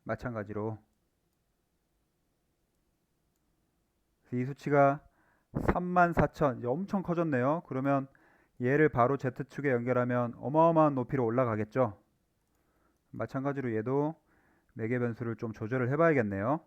마찬가지로 이 수치가 34,000 엄청 커졌네요. 그러면 얘를 바로 Z축에 연결하면 어마어마한 높이로 올라가겠죠. 마찬가지로 얘도 매개 변수를 좀 조절을 해 봐야겠네요.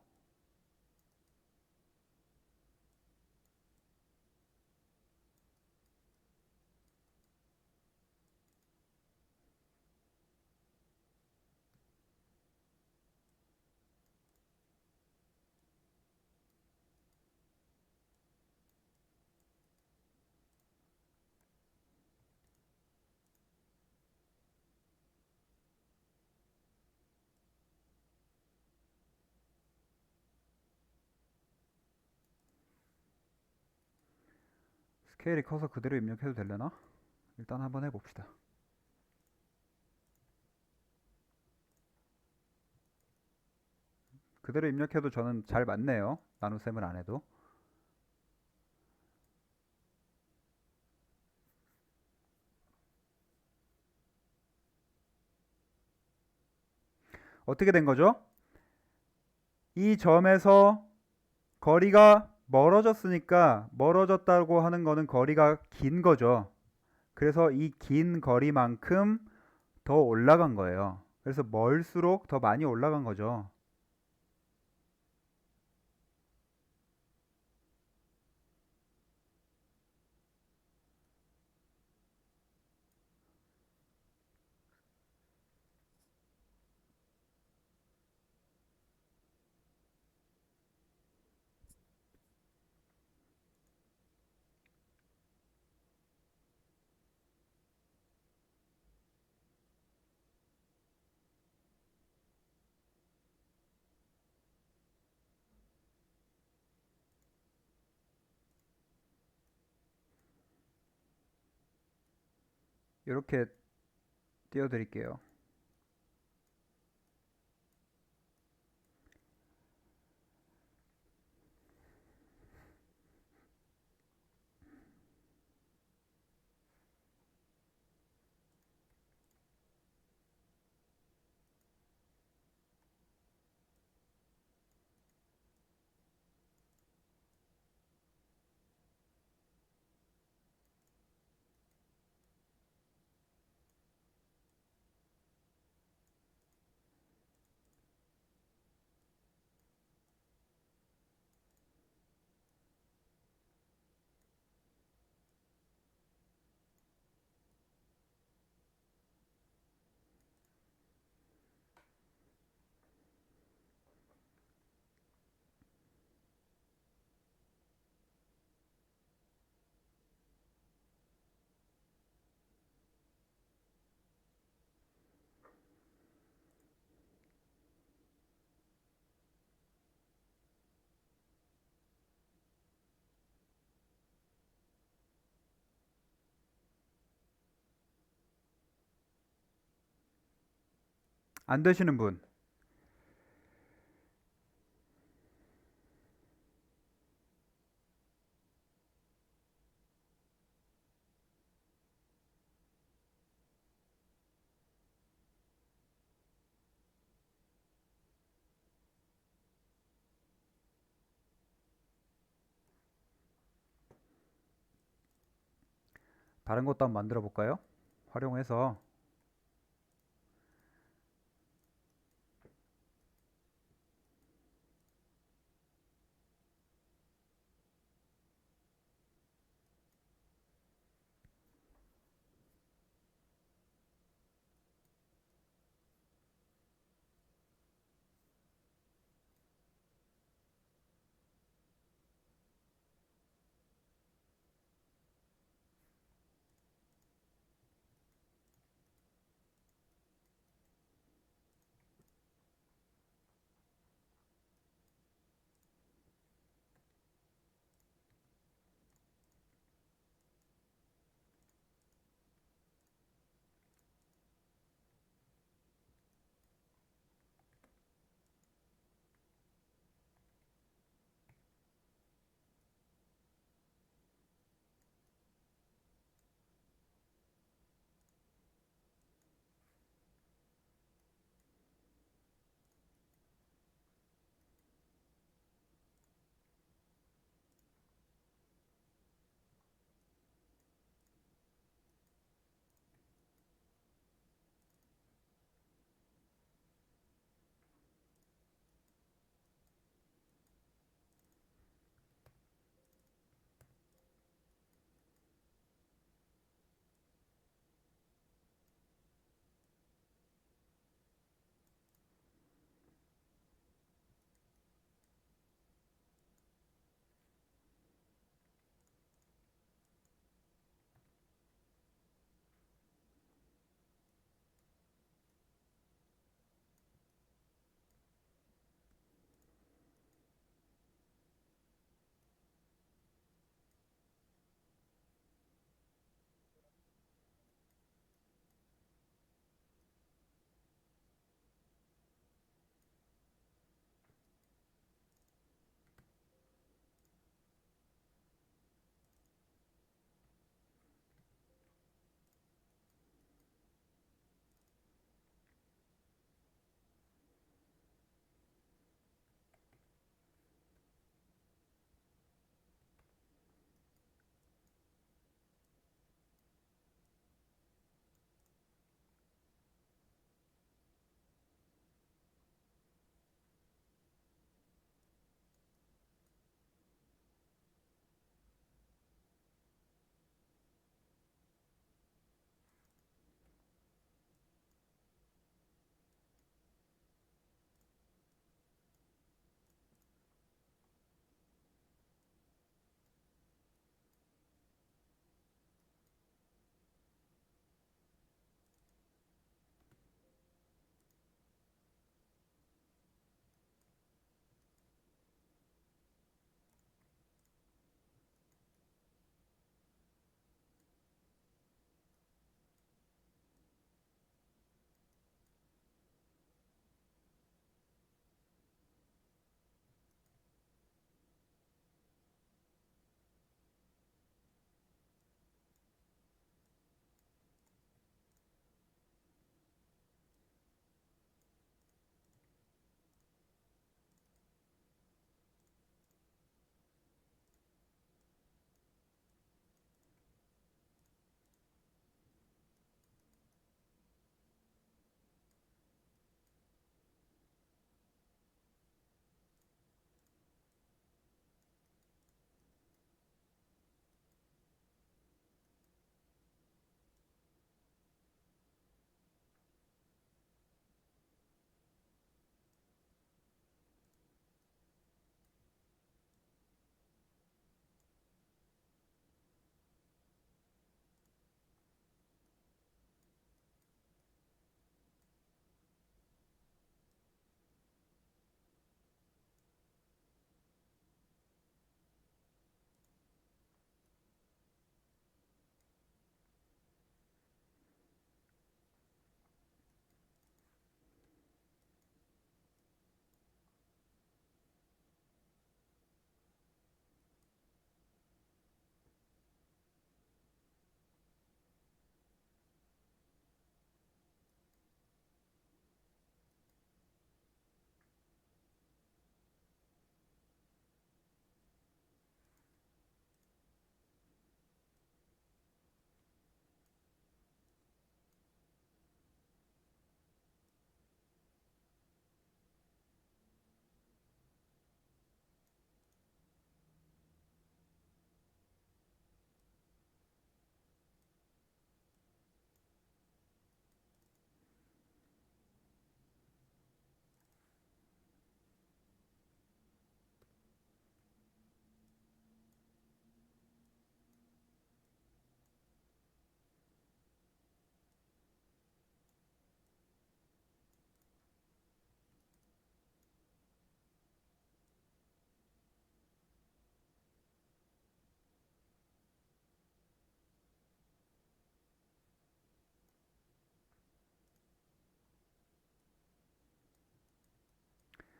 스케일이 커서 그대로 입력해도 되려나? 일단 한번 해봅시다. 그대로 입력해도 저는 잘 맞네요. 나눗셈을 안 해도. 어떻게 된 거죠? 이 점에서 거리가 멀어졌으니까 멀어졌다고 하는 거는 거리가 긴 거죠. 그래서 이 긴 거리만큼 더 올라간 거예요. 그래서 멀수록 더 많이 올라간 거죠. 이렇게 띄워드릴게요. 안 되시는 분, 다른 것도 한번 만들어 볼까요? 활용해서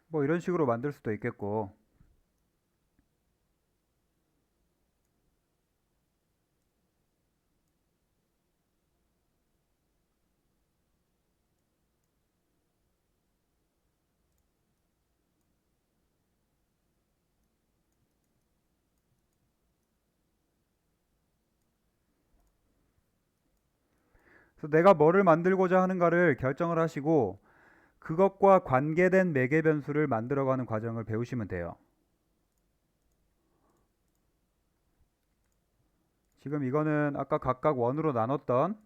뭐 이런 식으로 만들 수도 있겠고. 그래서 내가 뭐를 만들고자 하는가를 결정을 하시고 그것과 관계된 매개 변수를 만들어가는 과정을 배우시면 돼요. 지금 이거는 아까 각각 원으로 나눴던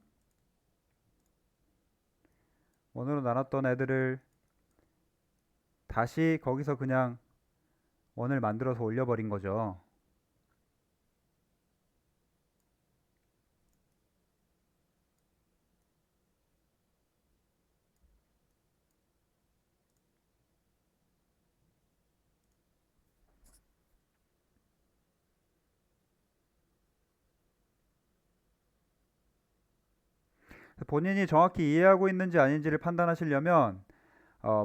애들을 다시 거기서 그냥 원을 만들어서 올려버린 거죠. 본인이 정확히 이해하고 있는지 아닌지를 판단하시려면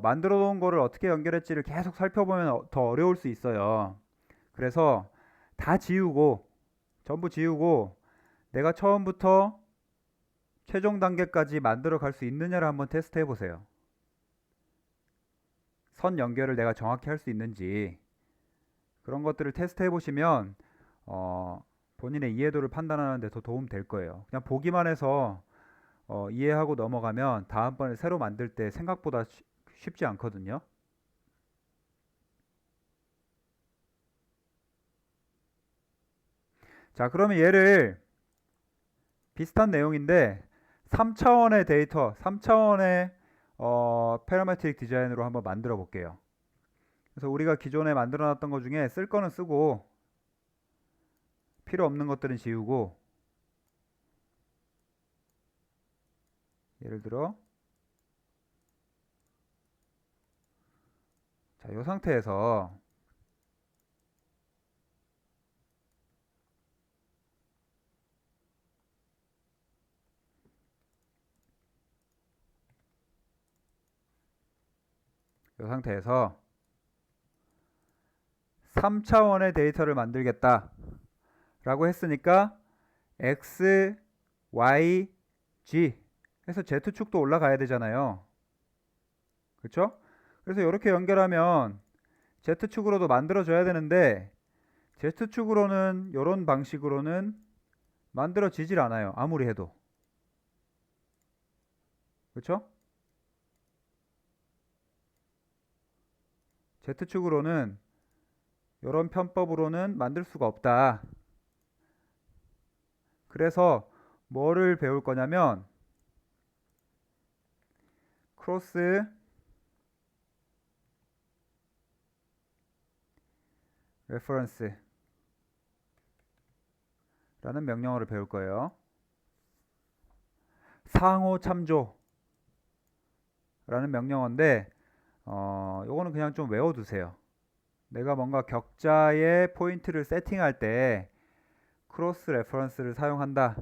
만들어 놓은 거를 어떻게 연결했지를 계속 살펴보면 더 어려울 수 있어요. 그래서 다 지우고 전부 지우고 내가 처음부터 최종 단계까지 만들어 갈 수 있느냐를 한번 테스트 해보세요. 선 연결을 내가 정확히 할 수 있는지 그런 것들을 테스트 해보시면 어, 본인의 이해도를 판단하는 데 더 도움 될 거예요. 그냥 보기만 해서 이해하고 넘어가면 다음번에 새로 만들 때 생각보다 쉽지 않거든요. 자, 그러면 얘를 비슷한 내용인데 3차원의 데이터, 3차원의 패러메트릭 디자인으로 한번 만들어 볼게요. 그래서 우리가 기존에 만들어 놨던 것 중에 쓸 거는 쓰고 필요 없는 것들은 지우고 예를 들어 자, 이 상태에서 이 상태에서 3차원의 데이터를 만들겠다 라고 했으니까 x, y, g 해서 z축도 올라가야 되잖아요. 그렇죠? 그래서 이렇게 연결하면 z축으로도 만들어져야 되는데 z축으로는 이런 방식으로는 만들어지질 않아요. 아무리 해도. 그렇죠? Z축으로는 이런 편법으로는 만들 수가 없다. 그래서 뭐를 배울 거냐면 크로스 레퍼런스라는 명령어를 배울 거예요. 상호 참조라는 명령어인데 요거는 그냥 좀 외워두세요. 내가 뭔가 격자의 포인트를 세팅할 때 크로스 레퍼런스를 사용한다.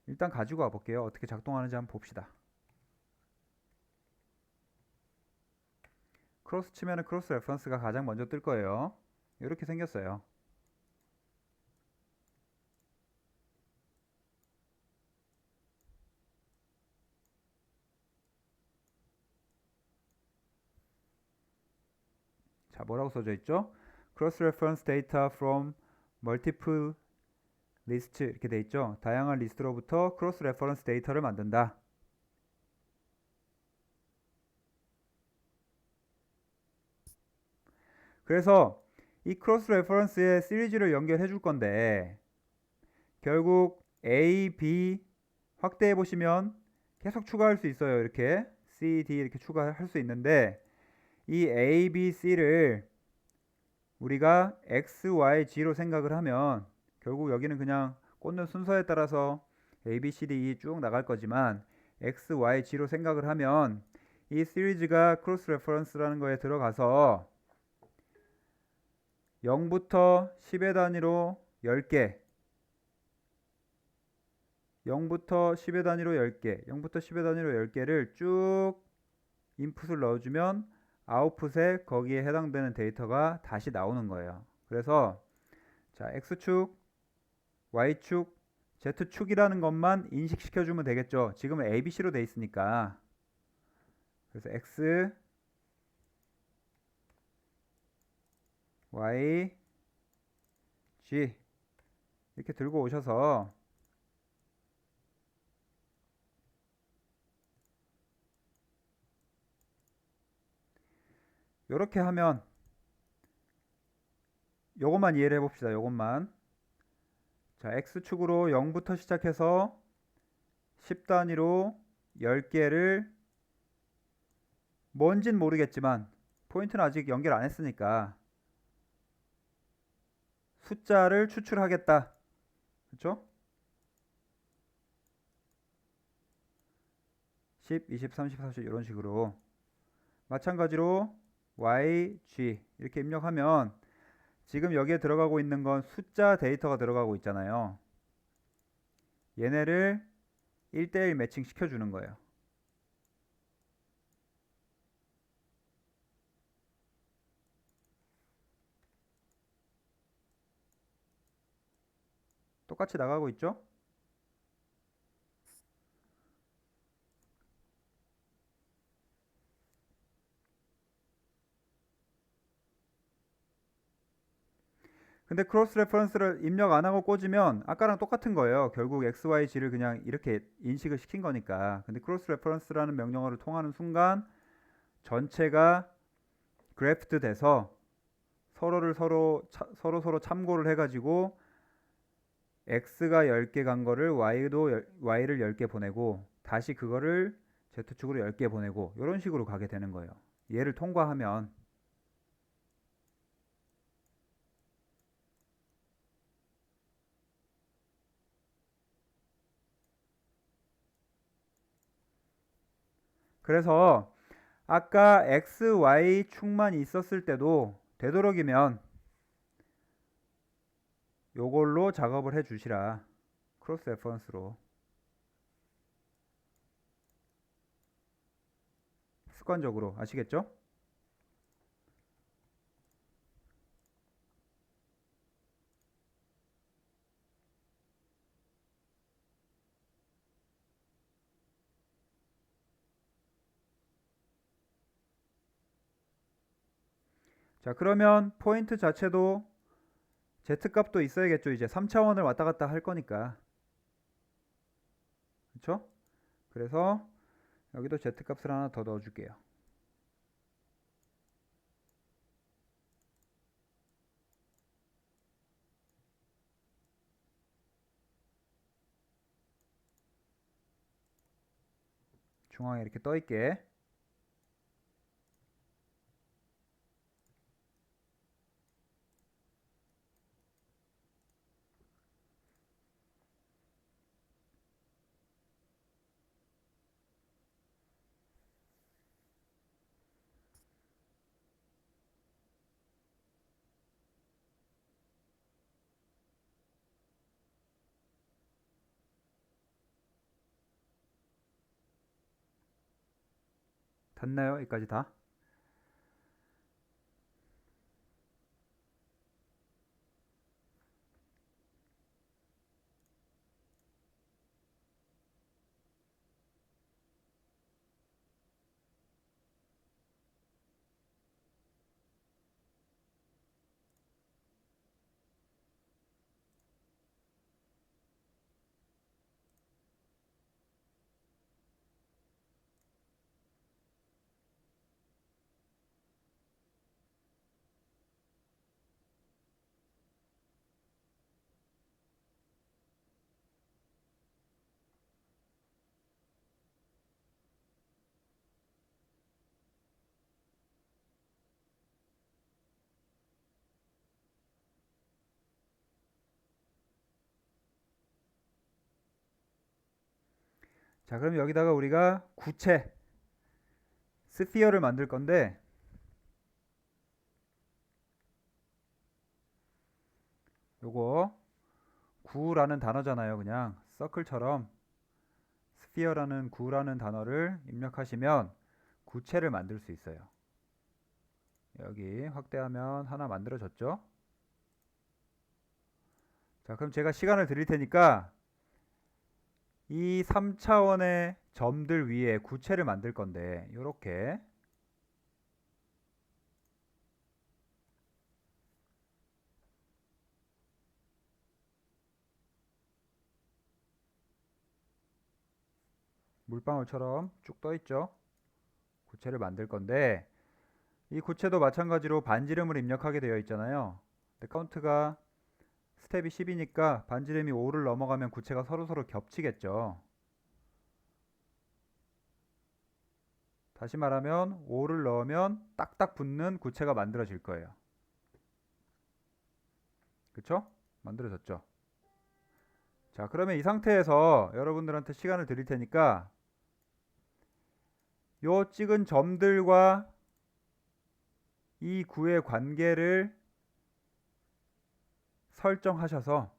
일단 가지고 와 볼게요. 어떻게 작동하는지 한번 봅시다. 크로스 치면은 크로스 레퍼런스가 가장 먼저 뜰 거예요. 이렇게 생겼어요. 자, 뭐라고 써져 있죠? Cross reference data from multiple list 이렇게 돼 있죠. 다양한 리스트로부터 크로스 레퍼런스 데이터를 만든다. 그래서 이 크로스 레퍼런스에 시리즈를 연결해 줄 건데 결국 A, B 확대해 보시면 계속 추가할 수 있어요. 이렇게 C, D 이렇게 추가할 수 있는데 이 A, B, C를 우리가 X, Y, G로 생각을 하면 결국 여기는 그냥 꽂는 순서에 따라서 A, B, C, D, E 쭉 나갈 거지만 X, Y, G로 생각을 하면 이 시리즈가 크로스 레퍼런스라는 거에 들어가서 0부터 10의 단위로 10개 0부터 10의 단위로 10개 0부터 10의 단위로 10개를 쭉 인풋을 넣어주면 아웃풋에 거기에 해당되는 데이터가 다시 나오는 거예요. 그래서 자, X축, Y축, Z축이라는 것만 인식시켜주면 되겠죠. 지금은 ABC로 돼 있으니까. 그래서 X, Y, G 이렇게 들고 오셔서 이렇게 하면 요것만 이해를 해봅시다. 요것만. 자, X축으로 0부터 시작해서 10단위로 10개를 뭔진 모르겠지만 포인트는 아직 연결 안 했으니까 숫자를 추출하겠다. 그렇죠? 10, 20, 30, 40 이런 식으로 마찬가지로 Y, G 이렇게 입력하면 지금 여기에 들어가고 있는 건 숫자 데이터가 들어가고 있잖아요. 얘네를 1대1 매칭 시켜주는 거예요. 똑같이 나가고 있죠? 근데 크로스 레퍼런스를 입력 안 하고 꽂으면 아까랑 똑같은 거예요. 결국 x, y, g를 그냥 이렇게 인식을 시킨 거니까. 근데 크로스 레퍼런스라는 명령어를 통하는 순간 전체가 그래프트 돼서 서로 참고를 해가지고 x가 10개 간 거를 y를 10개 보내고 다시 그거를 z축으로 10개 보내고 이런 식으로 가게 되는 거예요. 얘를 통과하면. 그래서 아까 x, y 축만 있었을 때도 되도록이면 요걸로 작업을 해 주시라. 크로스 레퍼런스로. 습관적으로. 아시겠죠? 자, 그러면 포인트 자체도 z값도 있어야겠죠. 이제 3차원을 왔다 갔다 할 거니까. 그렇죠? 그래서 여기도 z값을 하나 더 넣어 줄게요. 중앙에 이렇게 떠 있게. 됐나요? 여기까지 다? 자, 그럼 여기다가 우리가 구체 스피어를 만들 건데 요거 구라는 단어잖아요. 그냥 서클처럼 스피어라는 구라는 단어를 입력하시면 구체를 만들 수 있어요. 여기 확대하면 하나 만들어졌죠? 자, 그럼 제가 시간을 드릴 테니까 이 3차원의 점들 위에 구체를 만들 건데 요렇게 물방울처럼 쭉 떠 있죠? 구체를 만들 건데 이 구체도 마찬가지로 반지름을 입력하게 되어 있잖아요. 근데 카운트가 스텝이 10이니까 반지름이 5를 넘어가면 구체가 서로서로 겹치겠죠. 다시 말하면 5를 넣으면 딱딱 붙는 구체가 만들어질 거예요. 그쵸? 만들어졌죠. 자, 그러면 이 상태에서 여러분들한테 시간을 드릴 테니까 요 찍은 점들과 이 구의 관계를 설정하셔서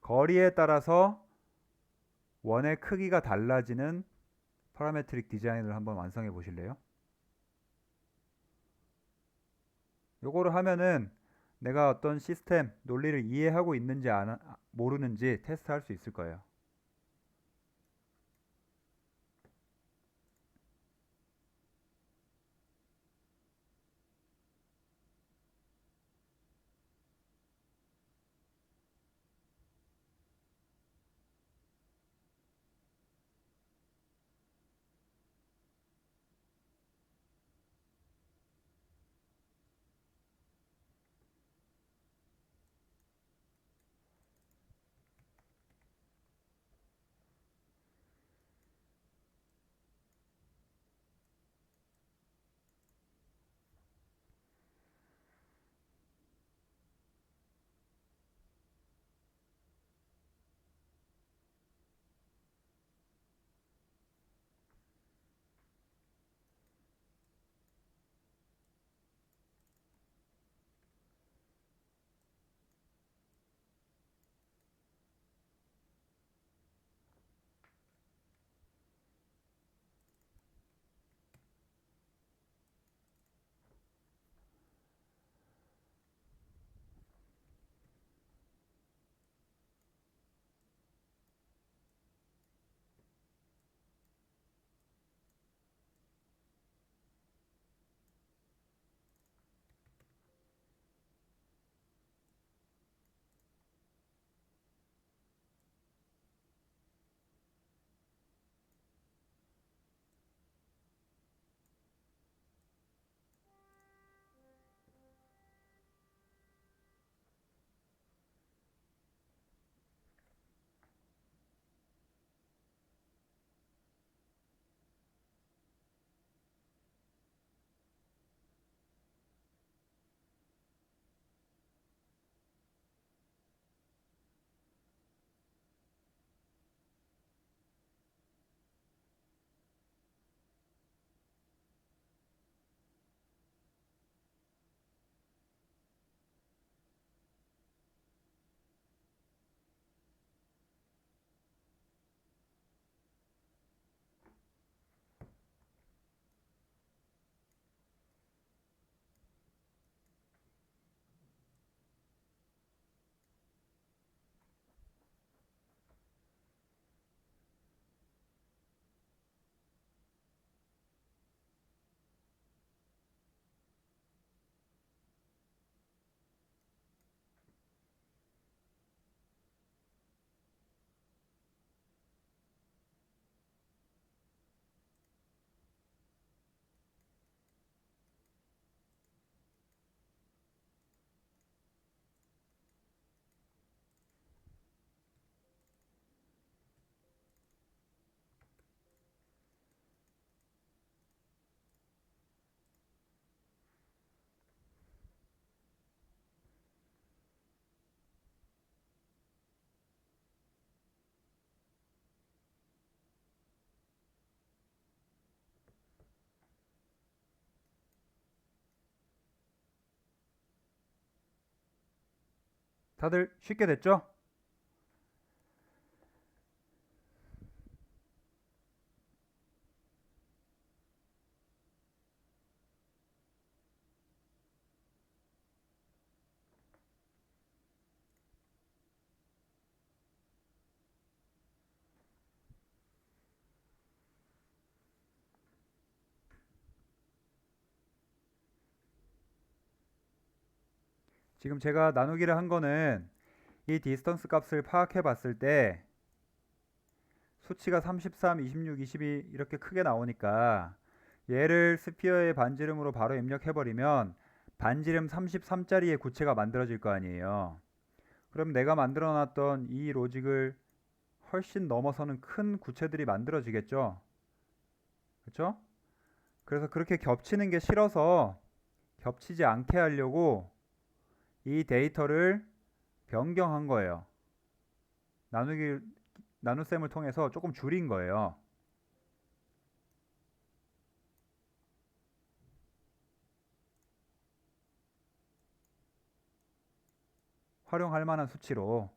거리에 따라서 원의 크기가 달라지는 파라메트릭 디자인을 한번 완성해 보실래요? 요거를 하면은 내가 어떤 시스템 논리를 이해하고 있는지 모르는지 테스트할 수 있을 거예요. 다들 쉽게 됐죠? 지금 제가 나누기를 한 거는 이 디스턴스 값을 파악해 봤을 때 수치가 33, 26, 22 이렇게 크게 나오니까 얘를 스피어의 반지름으로 바로 입력해 버리면 반지름 33짜리의 구체가 만들어질 거 아니에요. 그럼 내가 만들어 놨던 이 로직을 훨씬 넘어서는 큰 구체들이 만들어지겠죠. 그렇죠? 그래서 그렇게 겹치는 게 싫어서 겹치지 않게 하려고 이 데이터를 변경한 거예요. 나눗셈을 통해서 조금 줄인 거예요. 활용할 만한 수치로.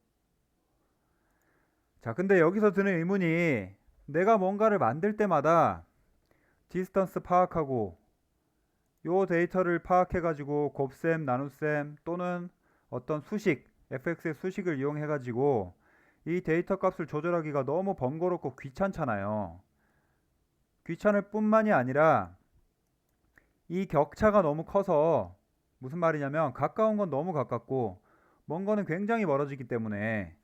자, 근데 여기서 드는 의문이 내가 뭔가를 만들 때마다 디스턴스 파악하고 요 데이터를 파악해 가지고 곱셈, 나눗셈 또는 어떤 수식, fx의 수식을 이용해 가지고 이 데이터 값을 조절하기가 너무 번거롭고 귀찮잖아요. 귀찮을 뿐만이 아니라 이 격차가 너무 커서 무슨 말이냐면 가까운 건 너무 가깝고 먼 거는 굉장히 멀어지기 때문에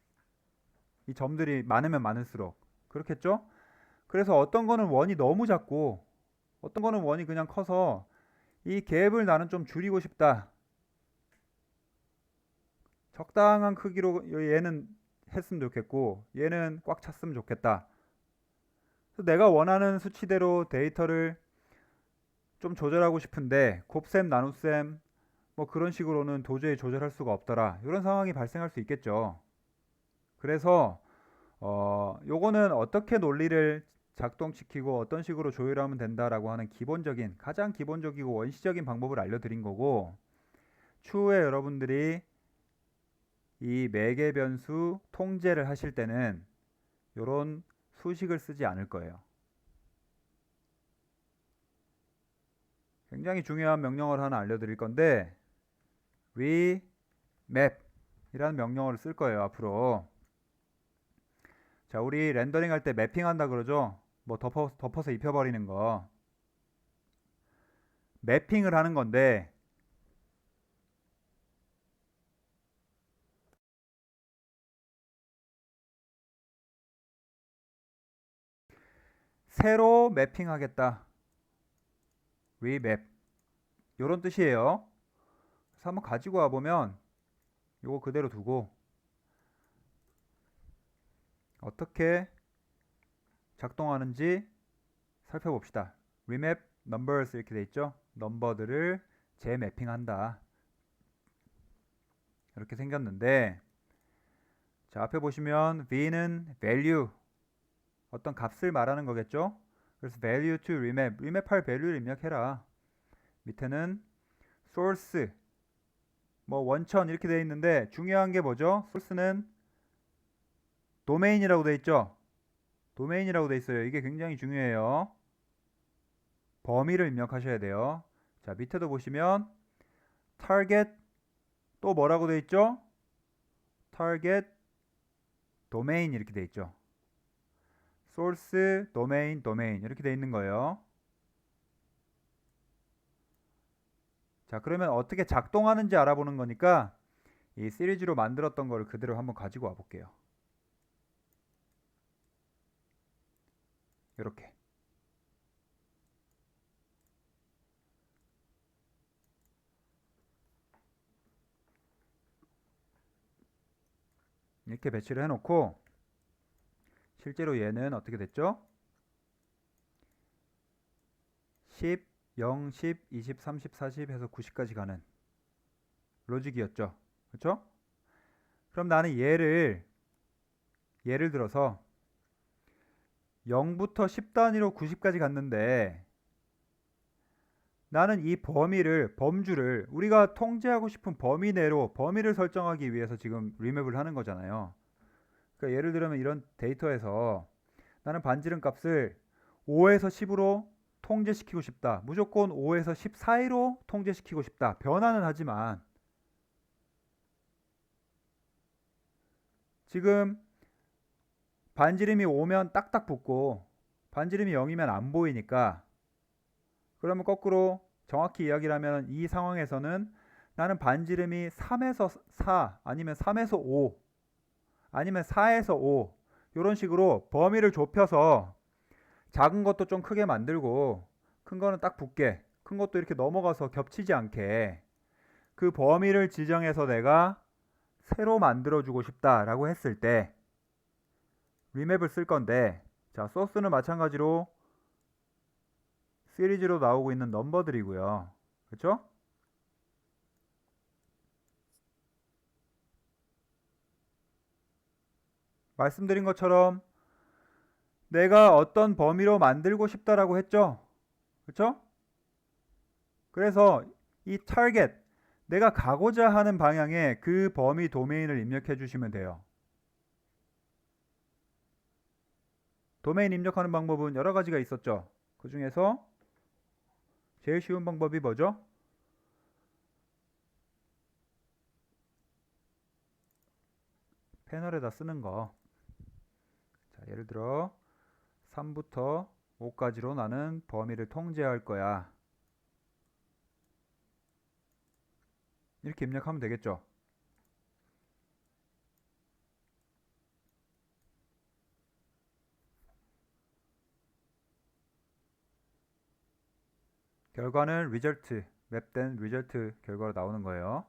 이 점들이 많으면 많을수록 그렇겠죠? 그래서 어떤 거는 원이 너무 작고 어떤 거는 원이 그냥 커서 이 갭을 나는 좀 줄이고 싶다. 적당한 크기로 얘는 했으면 좋겠고 얘는 꽉 찼으면 좋겠다. 그래서 내가 원하는 수치대로 데이터를 좀 조절하고 싶은데 곱셈, 나눗셈 뭐 그런 식으로는 도저히 조절할 수가 없더라. 이런 상황이 발생할 수 있겠죠. 그래서 요거는 어떻게 논리를 작동시키고 어떤 식으로 조율하면 된다라고 하는 기본적인 가장 기본적이고 원시적인 방법을 알려드린 거고 추후에 여러분들이 이 매개 변수 통제를 하실 때는 요런 수식을 쓰지 않을 거예요. 굉장히 중요한 명령어를 하나 알려드릴 건데 remap 이라는 명령어를 쓸 거예요 앞으로. 자, 우리 렌더링 할 때 매핑 한다 그러죠. 뭐 덮어서 입혀버리는 거 매핑을 하는 건데 새로 매핑하겠다. remap 요런 뜻이에요. 그래서 한번 가지고 와보면 요거 그대로 두고 어떻게 작동하는지 살펴봅시다. remap numbers 이렇게 돼 있죠. 넘버들을 재매핑한다. 이렇게 생겼는데 자, 앞에 보시면 v는 value 어떤 값을 말하는 거겠죠. 그래서 value to remap 할 value를 입력해라. 밑에는 source 뭐 원천 이렇게 되어 있는데 중요한 게 뭐죠? source는 도메인이라고 되어 있죠. 도메인이라고 되어 있어요. 이게 굉장히 중요해요. 범위를 입력하셔야 돼요. 자, 밑에도 보시면 target 또 뭐라고 되어 있죠? target domain 이렇게 되어 있죠. source domain 이렇게 되어 있는 거예요. 자, 그러면 어떻게 작동하는지 알아보는 거니까 이 시리즈로 만들었던 걸 그대로 한번 가지고 와 볼게요. 이렇게 이렇게 배치를 해놓고 실제로 얘는 어떻게 됐죠? 10, 0, 10, 20, 30, 40 해서 90까지 가는 로직이었죠. 그렇죠? 그럼 나는 얘를 예를 들어서 0부터 10단위로 90까지 갔는데 나는 이 범주를 우리가 통제하고 싶은 범위 내로 범위를 설정하기 위해서 지금 리맵을 하는 거잖아요. 그러니까 예를 들면 이런 데이터에서 나는 반지름 값을 5에서 10으로 통제시키고 싶다. 무조건 5에서 10 사이로 통제시키고 싶다. 변화는 하지만 지금 반지름이 5면 딱딱 붙고 반지름이 0이면 안 보이니까 그러면 거꾸로 정확히 이야기를 하면 이 상황에서는 나는 반지름이 3에서 4 아니면 3에서 5 아니면 4에서 5 이런 식으로 범위를 좁혀서 작은 것도 좀 크게 만들고 큰 거는 딱 붙게, 큰 것도 이렇게 넘어가서 겹치지 않게 그 범위를 지정해서 내가 새로 만들어주고 싶다라고 했을 때 리맵을 쓸 건데, 자, 소스는 마찬가지로 시리즈로 나오고 있는 넘버들이고요. 그렇죠? 말씀드린 것처럼 내가 어떤 범위로 만들고 싶다라고 했죠? 그렇죠? 그래서 이 타겟, 내가 가고자 하는 방향에 그 범위 도메인을 입력해 주시면 돼요. 도메인 입력하는 방법은 여러 가지가 있었죠. 그 중에서 제일 쉬운 방법이 뭐죠? 패널에다 쓰는 거. 자, 예를 들어 3부터 5까지로 나는 범위를 통제할 거야. 이렇게 입력하면 되겠죠. 결과는 result, 맵된 result 결과로 나오는 거예요.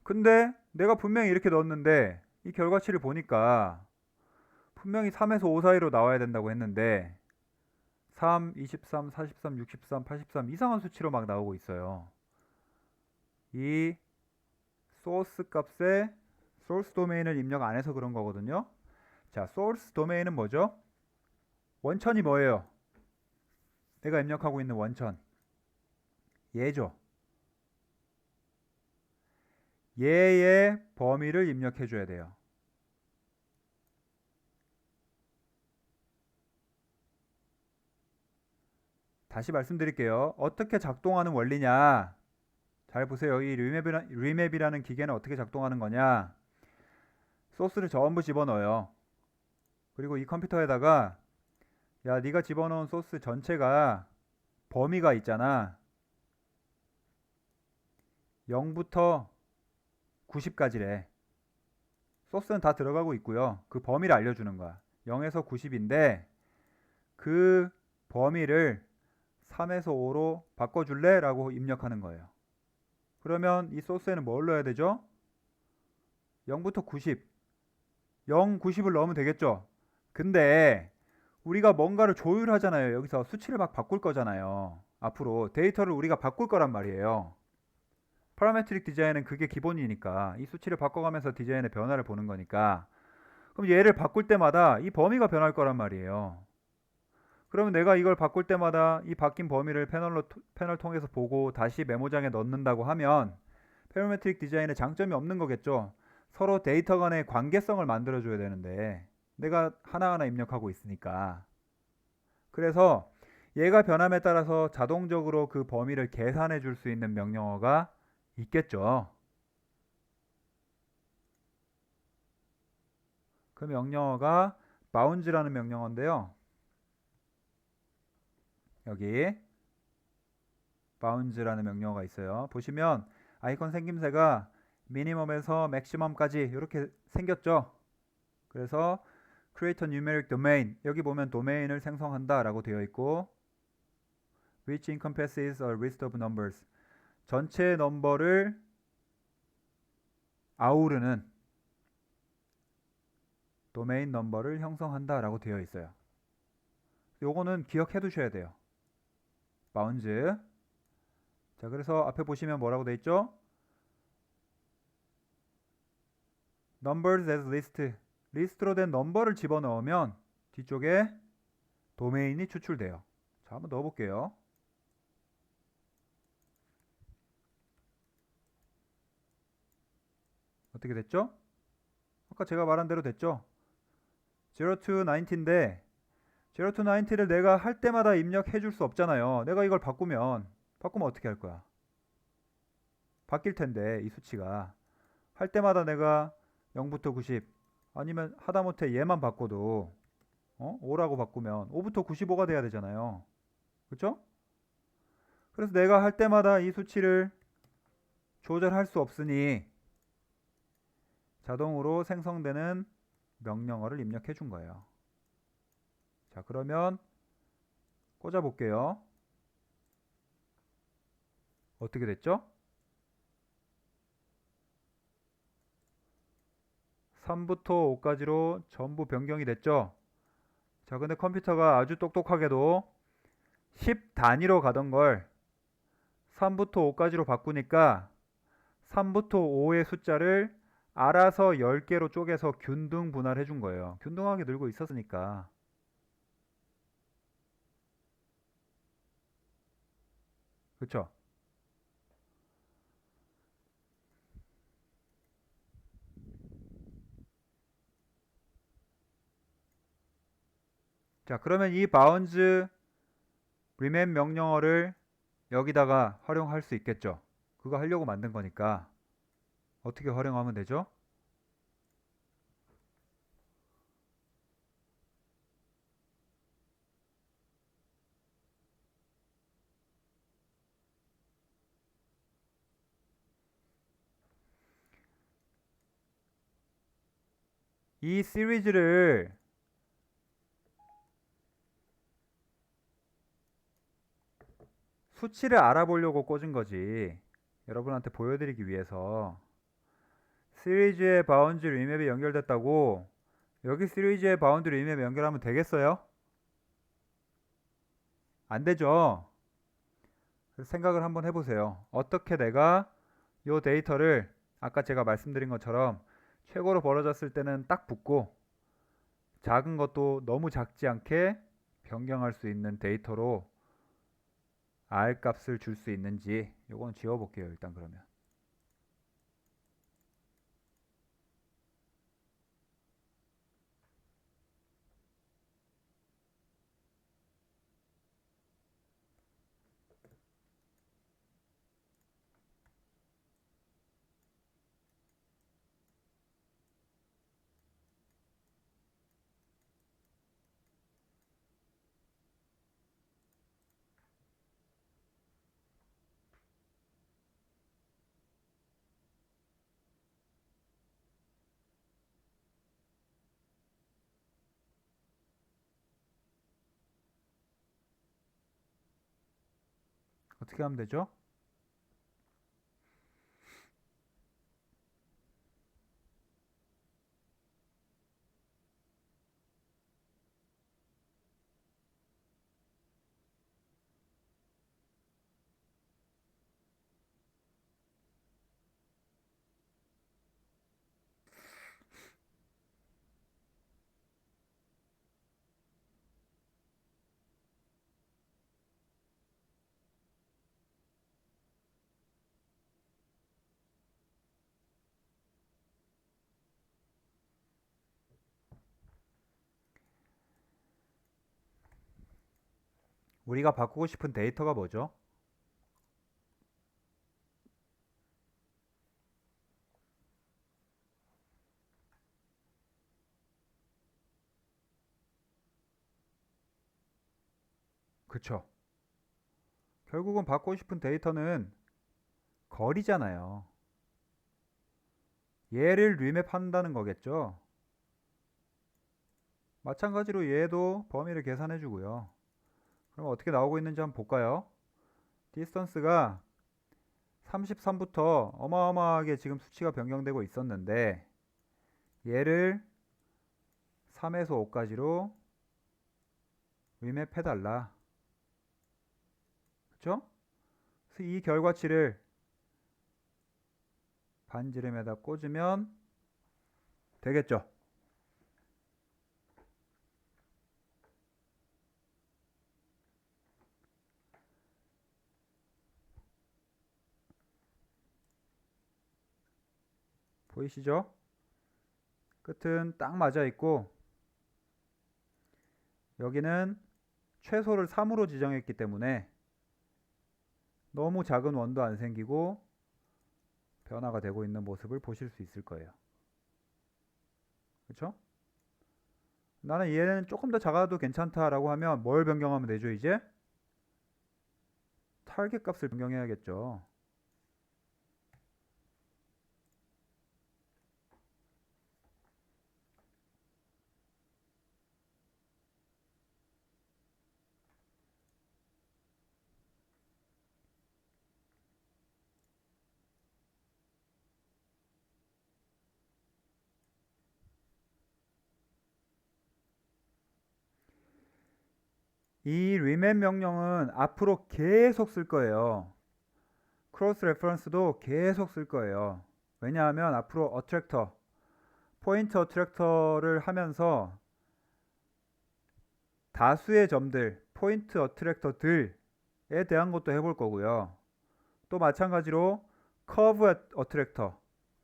근데 내가 분명히 이렇게 넣었는데 이 결과치를 보니까 분명히 3에서 5 사이로 나와야 된다고 했는데 3, 23, 43, 63, 83 이상한 수치로 막 나오고 있어요. 이 소스 값에 소스 도메인을 입력 안 해서 그런 거거든요. 자, 소스 도메인은 뭐죠? 원천이 뭐예요? 내가 입력하고 있는 원천. 얘죠. 얘의 범위를 입력해 줘야 돼요. 다시 말씀드릴게요. 어떻게 작동하는 원리냐? 잘 보세요. 이 리맵이라는 기계는 어떻게 작동하는 거냐? 소스를 전부 집어넣어요. 그리고 이 컴퓨터에다가 야, 네가 집어넣은 소스 전체가 범위가 있잖아. 0부터 90까지래. 소스는 다 들어가고 있고요. 그 범위를 알려주는 거야. 0에서 90인데 그 범위를 3에서 5로 바꿔줄래? 라고 입력하는 거예요. 그러면 이 소스에는 뭘 넣어야 되죠? 0부터 90. 0, 90을 넣으면 되겠죠? 근데 우리가 뭔가를 조율하잖아요. 여기서 수치를 막 바꿀 거잖아요. 앞으로 데이터를 우리가 바꿀 거란 말이에요. 파라메트릭 디자인은 그게 기본이니까 이 수치를 바꿔가면서 디자인의 변화를 보는 거니까 그럼 얘를 바꿀 때마다 이 범위가 변할 거란 말이에요. 그러면 내가 이걸 바꿀 때마다 이 바뀐 범위를 패널 통해서 보고 다시 메모장에 넣는다고 하면 파라메트릭 디자인에 장점이 없는 거겠죠. 서로 데이터 간의 관계성을 만들어줘야 되는데 내가 하나하나 입력하고 있으니까. 그래서 얘가 변함에 따라서 자동적으로 그 범위를 계산해 줄 수 있는 명령어가 있겠죠. 그 명령어가 bounds라는 명령어인데요. 여기 bounds라는 명령어가 있어요. 보시면 아이콘 생김새가 미니멈에서 맥시멈까지 이렇게 생겼죠. 그래서 create a numeric domain, 여기 보면 도메인을 생성한다 라고 되어 있고 which encompasses a list of numbers, 전체 넘버를 아우르는 도메인 넘버를 형성한다 라고 되어 있어요. 요거는 기억해 두셔야 돼요. bounds. 자, 그래서 앞에 보시면 뭐라고 되어 있죠? numbers as list, 리스트로 된 넘버를 집어넣으면 뒤쪽에 도메인이 추출돼요. 자, 한번 넣어볼게요. 어떻게 됐죠? 아까 제가 말한 대로 됐죠? 0 to 90인데 0 to 90를 내가 할 때마다 입력해 줄 수 없잖아요. 내가 이걸 바꾸면 어떻게 할 거야? 바뀔 텐데 이 수치가 할 때마다 내가 0부터 90 아니면 하다못해 얘만 바꿔도 5라고 바꾸면 5부터 95가 돼야 되잖아요. 그쵸? 그래서 내가 할 때마다 이 수치를 조절할 수 없으니 자동으로 생성되는 명령어를 입력해 준 거예요. 자, 그러면 꽂아 볼게요. 어떻게 됐죠? 3부터 5까지로 전부 변경이 됐죠? 자, 근데 컴퓨터가 아주 똑똑하게도 10 단위로 가던 걸 3부터 5까지로 바꾸니까 3부터 5의 숫자를 알아서 10개로 쪼개서 균등 분할해 준 거예요. 균등하게 늘고 있었으니까. 그쵸? 자, 그러면 이 bounds remain 명령어를 여기다가 활용할 수 있겠죠? 그거 하려고 만든 거니까 어떻게 활용하면 되죠? 이 시리즈를 수치를 알아보려고 꽂은 거지. 여러분한테 보여드리기 위해서. 시리즈의 바운드 리맵이 연결됐다고 여기 시리즈의 바운드 리맵 연결하면 되겠어요? 안 되죠. 그래서 생각을 한번 해보세요. 어떻게 내가 이 데이터를 아까 제가 말씀드린 것처럼 최고로 벌어졌을 때는 딱 붙고 작은 것도 너무 작지 않게 변경할 수 있는 데이터로 R 값을 줄 수 있는지 요건 지워볼게요. 일단 그러면. 어떻게 하면 되죠? 우리가 바꾸고 싶은 데이터가 뭐죠? 그쵸? 결국은 받고 싶은 데이터는 거리잖아요. 얘를 리맵한다는 거겠죠? 마찬가지로 얘도 범위를 계산해 주고요. 그럼 어떻게 나오고 있는지 한번 볼까요? 디스턴스가 33부터 어마어마하게 지금 수치가 변경되고 있었는데 얘를 3에서 5까지로 리맵해 달라. 그쵸? 그래서 이 결과치를 반지름에다 꽂으면 되겠죠? 보이시죠? 끝은 딱 맞아 있고 여기는 최소를 3으로 지정했기 때문에 너무 작은 원도 안 생기고 변화가 되고 있는 모습을 보실 수 있을 거예요. 그렇죠? 나는 얘는 조금 더 작아도 괜찮다라고 하면 뭘 변경하면 되죠, 이제? 타겟 값을 변경해야겠죠. 이 remain 명령은 앞으로 계속 쓸 거예요. 크로스 레퍼런스도 계속 쓸 거예요. 왜냐하면 앞으로 어트랙터, 포인트 어트랙터를 하면서 다수의 점들, 포인트 어트랙터들에 대한 것도 해볼 거고요. 또 마찬가지로 커브 어트랙터,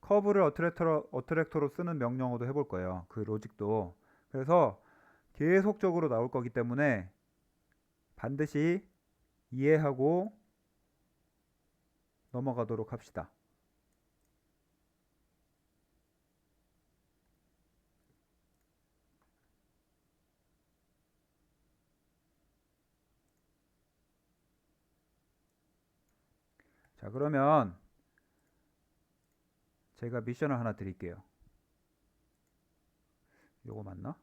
커브를 어트랙터로 쓰는 명령어도 해볼 거예요. 그 로직도. 그래서 계속적으로 나올 거기 때문에 반드시 이해하고 넘어가도록 합시다. 자, 그러면 제가 미션을 하나 드릴게요. 요거 맞나?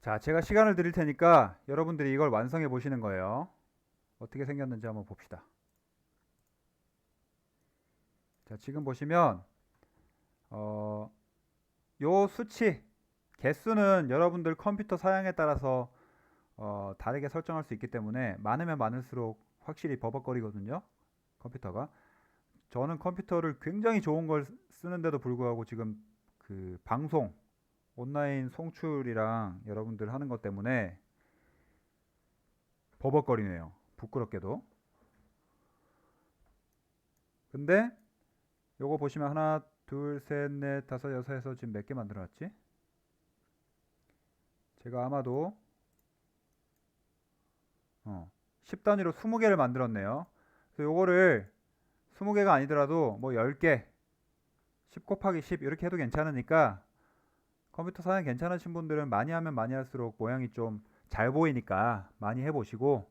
자, 제가 시간을 드릴 테니까 여러분들이 이걸 완성해 보시는 거예요. 어떻게 생겼는지 한번 봅시다. 자, 지금 보시면 요 수치 개수는 여러분들 컴퓨터 사양에 따라서 다르게 설정할 수 있기 때문에 많으면 많을수록 확실히 버벅거리거든요. 컴퓨터가. 저는 컴퓨터를 굉장히 좋은 걸 쓰는데도 불구하고 지금 그 방송 온라인 송출이랑 여러분들 하는 것 때문에 버벅거리네요. 부끄럽게도. 근데 요거 보시면 하나, 둘, 셋, 넷, 다섯, 여섯 해서 지금 몇 개 만들어놨지? 제가 아마도 10단위로 20개를 만들었네요. 그래서 요거를 20개가 아니더라도 뭐 10개, 10 곱하기 10 이렇게 해도 괜찮으니까 컴퓨터 사양 괜찮으신 분들은 많이 하면 많이 할수록 모양이 좀 잘 보이니까 많이 해보시고,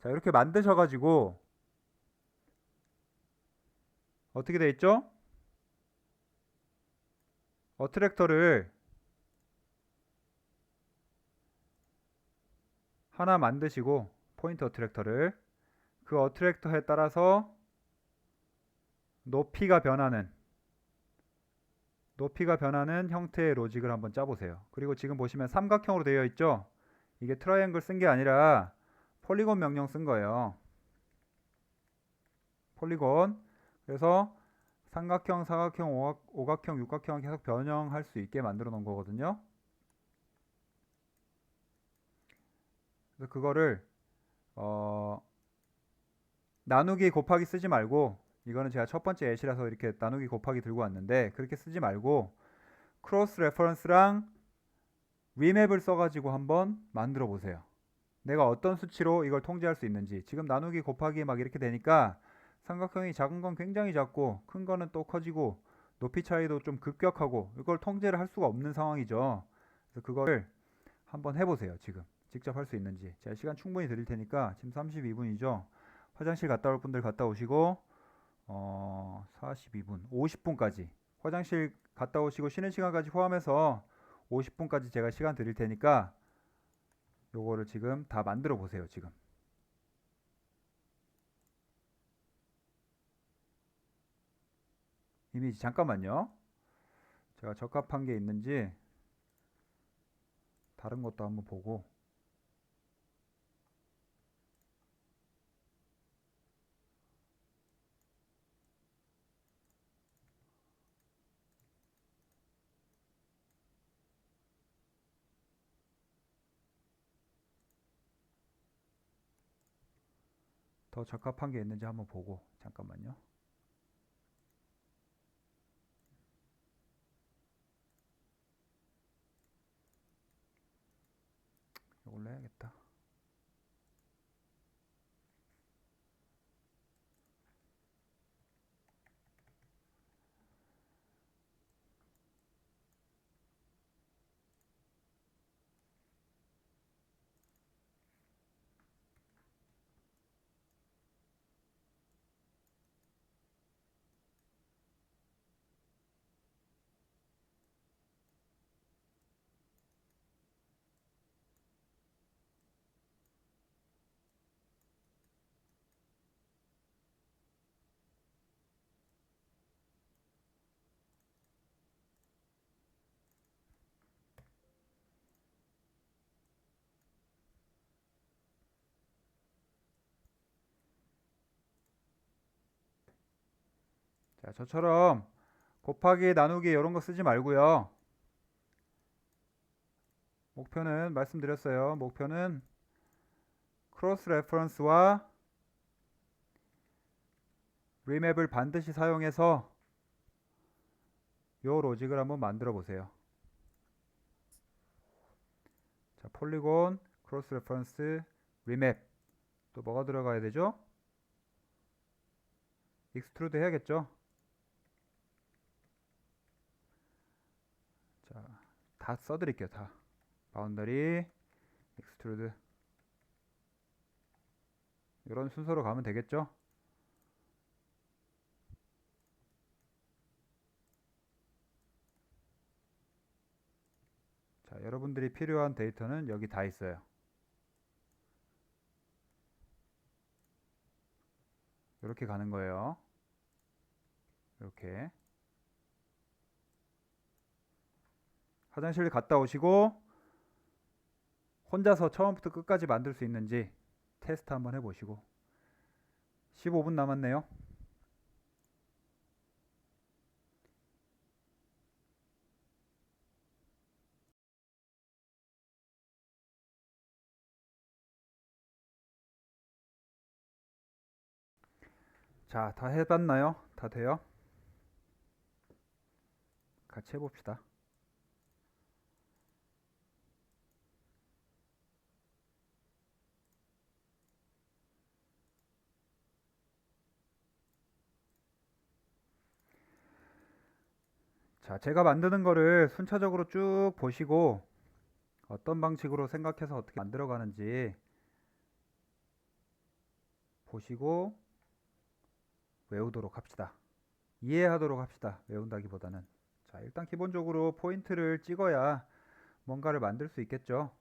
자, 이렇게 만드셔가지고 어떻게 돼 있죠? 어트랙터를 하나 만드시고, 포인트 어트랙터를 그 어트랙터에 따라서 높이가 변하는 형태의 로직을 한번 짜보세요. 그리고 지금 보시면 삼각형으로 되어 있죠? 이게 트라이앵글 쓴 게 아니라 폴리곤 명령 쓴 거예요. 폴리곤. 그래서 삼각형, 사각형, 오각형, 육각형 계속 변형할 수 있게 만들어 놓은 거거든요. 그래서 그거를 나누기 곱하기 쓰지 말고, 이거는 제가 첫 번째 예시라서 이렇게 나누기 곱하기 들고 왔는데, 그렇게 쓰지 말고 크로스 레퍼런스랑 리맵을 써가지고 한번 만들어 보세요. 내가 어떤 수치로 이걸 통제할 수 있는지. 지금 나누기 곱하기 막 이렇게 되니까 삼각형이 작은 건 굉장히 작고 큰 거는 또 커지고 높이 차이도 좀 급격하고 이걸 통제를 할 수가 없는 상황이죠. 그래서 그거를 한번 해보세요. 지금 직접 할 수 있는지. 제가 시간 충분히 드릴 테니까. 지금 32분이죠. 화장실 갔다 올 분들 갔다 오시고 42분, 50분까지 화장실 갔다 오시고 쉬는 시간까지 포함해서 50분까지 제가 시간 드릴 테니까 요거를 지금 다 만들어 보세요. 지금 이미지 잠깐만요. 제가 적합한 게 있는지 다른 것도 한번 보고. 더 적합한 게 있는지 한번 보고. 잠깐만요. 이걸로 해야겠다. 자, 저처럼 곱하기, 나누기 이런 거 쓰지 말고요. 목표는 말씀드렸어요. 목표는 크로스 레퍼런스와 리맵을 반드시 사용해서 요 로직을 한번 만들어 보세요. 자, 폴리곤, 크로스 레퍼런스, 리맵. 또 뭐가 들어가야 되죠? 익스트루드 해야겠죠? 자, 다 써드릴게요. 다. 바운더리, 익스트루드. 이런 순서로 가면 되겠죠? 자, 여러분들이 필요한 데이터는 여기 다 있어요. 이렇게 가는 거예요. 이렇게. 화장실 갔다 오시고 혼자서 처음부터 끝까지 만들 수 있는지 테스트 한번 해보시고. 15분 남았네요. 자, 다 해봤나요? 다 돼요? 같이 해봅시다. 자, 제가 만드는 거를 순차적으로 쭉 보시고 어떤 방식으로 생각해서 어떻게 만들어 가는지 보시고 외우도록 합시다. 이해하도록 합시다. 외운다기보다는. 자, 일단 기본적으로 포인트를 찍어야 뭔가를 만들 수 있겠죠.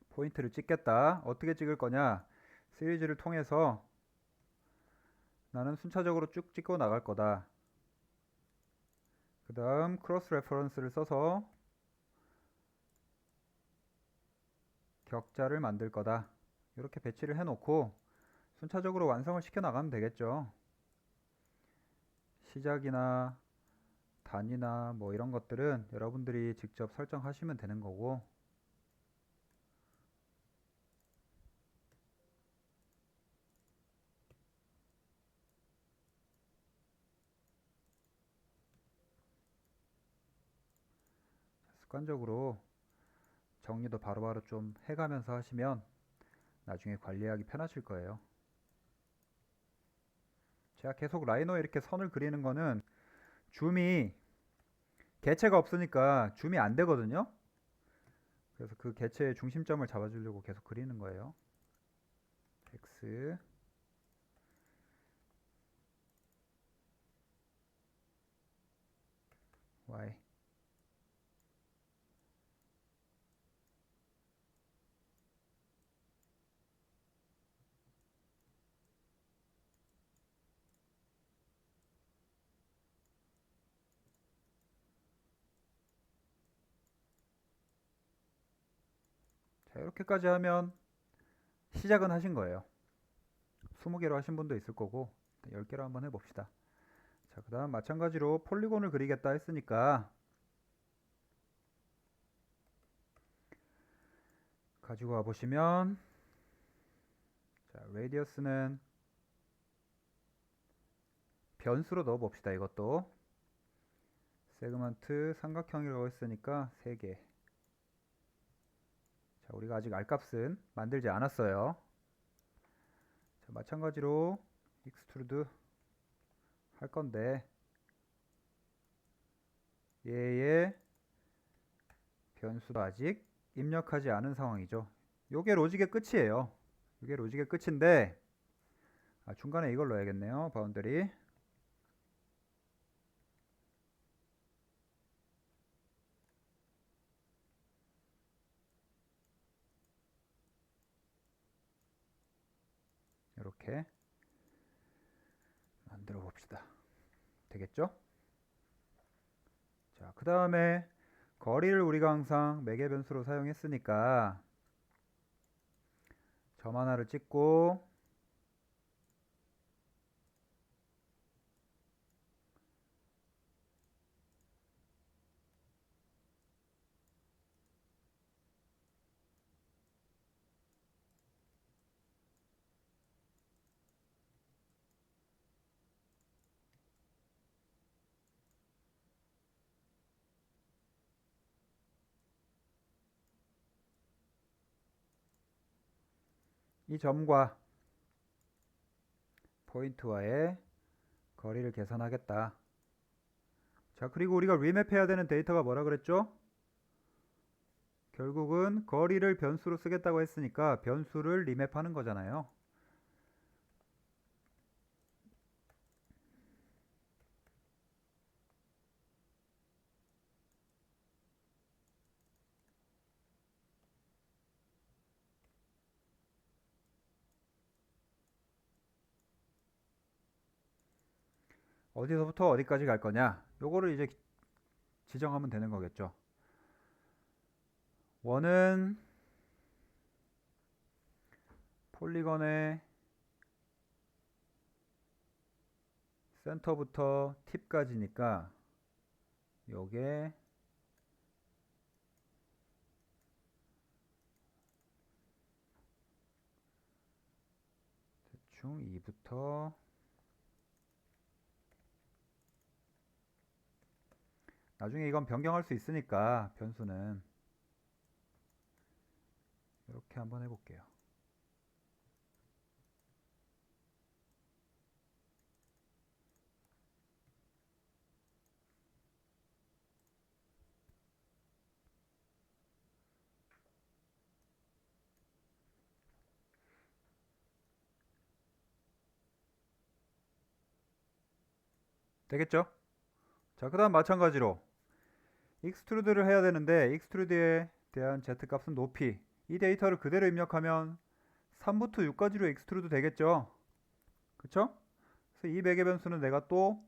포인트를 찍겠다. 어떻게 찍을 거냐? 시리즈를 통해서 나는 순차적으로 쭉 찍고 나갈 거다. 그 다음 크로스 레퍼런스를 써서 격자를 만들 거다. 이렇게 배치를 해 놓고 순차적으로 완성을 시켜 나가면 되겠죠. 시작이나 단위나 뭐 이런 것들은 여러분들이 직접 설정하시면 되는 거고, 습관적으로 정리도 바로바로 좀 해가면서 하시면 나중에 관리하기 편하실 거예요. 제가 계속 라이너에 이렇게 선을 그리는 거는 줌이 개체가 없으니까 줌이 안 되거든요. 그래서 그 개체의 중심점을 잡아주려고 계속 그리는 거예요. X, Y. 자, 이렇게까지 하면 시작은 하신 거예요. 20개로 하신 분도 있을 거고 10개로 한번 해봅시다. 자, 그 다음 마찬가지로 폴리곤을 그리겠다 했으니까 가지고 와 보시면, 자, 레디어스는 변수로 넣어 봅시다. 이것도 세그먼트 삼각형이라고 했으니까 3개. 자, 우리가 아직 R값은 만들지 않았어요. 자, 마찬가지로 익스트루드 할 건데 얘의 변수도 아직 입력하지 않은 상황이죠. 요게 로직의 끝이에요. 이게 로직의 끝인데, 중간에 이걸 넣어야겠네요. 바운더리. 이렇게 만들어 봅시다. 되겠죠? 자, 그 다음에 거리를 우리가 항상 매개 변수로 사용했으니까 점 하나를 찍고 이 점과 포인트와의 거리를 계산하겠다. 자, 그리고 우리가 리맵 해야 되는 데이터가 뭐라 그랬죠? 결국은 거리를 변수로 쓰겠다고 했으니까 변수를 리맵하는 거잖아요. 어디서부터 어디까지 갈 거냐? 요거를 이제 지정하면 되는 거겠죠. 원은 폴리건의 센터부터 팁까지니까 요게 대충 2부터 나중에 이건 변경할 수 있으니까 변수는 이렇게 한번 해볼게요. 되겠죠? 자, 그 다음 마찬가지로 익스트루드를 해야 되는데 익스트루드에 대한 z값은 높이, 이 데이터를 그대로 입력하면 3부터 6까지로 익스트루드 되겠죠? 그쵸? 그래서 이 매개 변수는 내가 또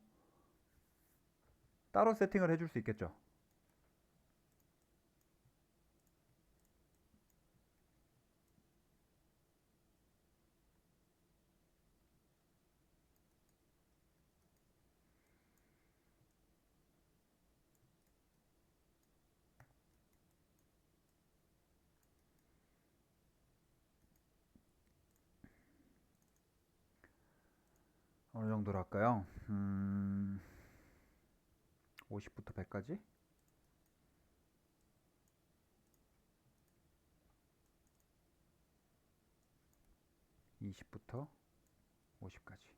따로 세팅을 해줄 수 있겠죠? 어느 정도로 할까요? 50부터 100까지? 20부터 50까지.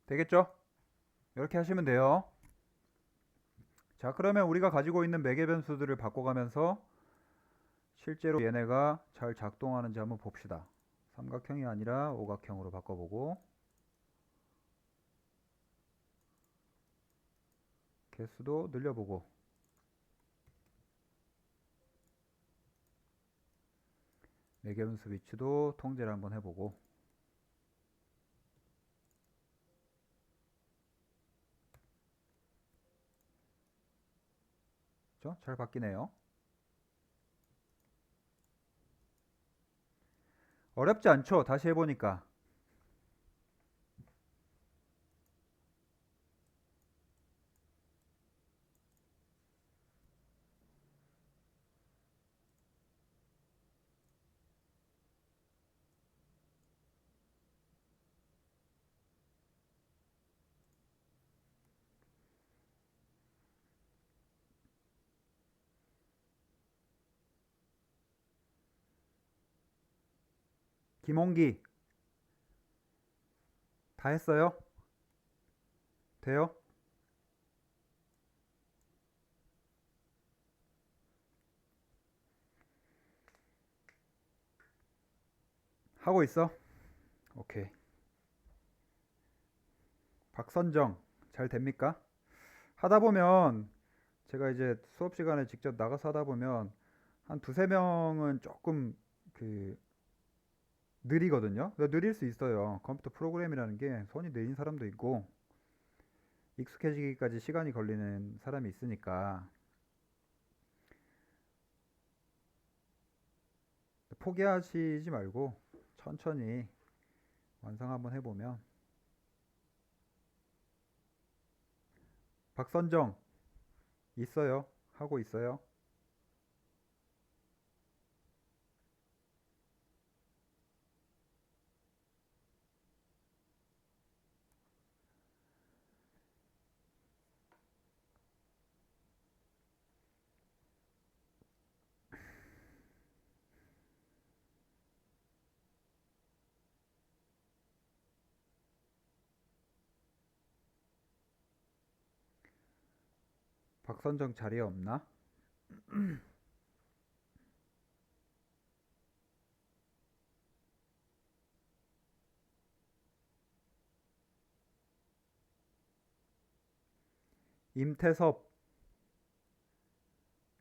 되겠죠? 이렇게 하시면 돼요. 자, 그러면 우리가 가지고 있는 매개 변수들을 바꿔가면서 실제로 얘네가 잘 작동하는지 한번 봅시다. 삼각형이 아니라 오각형으로 바꿔보고 개수도 늘려보고 매개 변수 위치도 통제를 한번 해보고 그렇죠? 잘 바뀌네요. 어렵지 않죠? 다시 해보니까. 김홍기 다 했어요? 돼요? 하고 있어? 오케이. 박선정 잘 됩니까? 하다 보면 제가 이제 수업 시간에 직접 나가서 하다 보면 한 두세 명은 조금 그 느리거든요. 느릴 수 있어요. 컴퓨터 프로그램이라는 게 손이 느린 사람도 있고 익숙해지기까지 시간이 걸리는 사람이 있으니까 포기하시지 말고 천천히 완성 한번 해보면. 박선정 있어요. 하고 있어요. 박선정 자리에 없나? 임태섭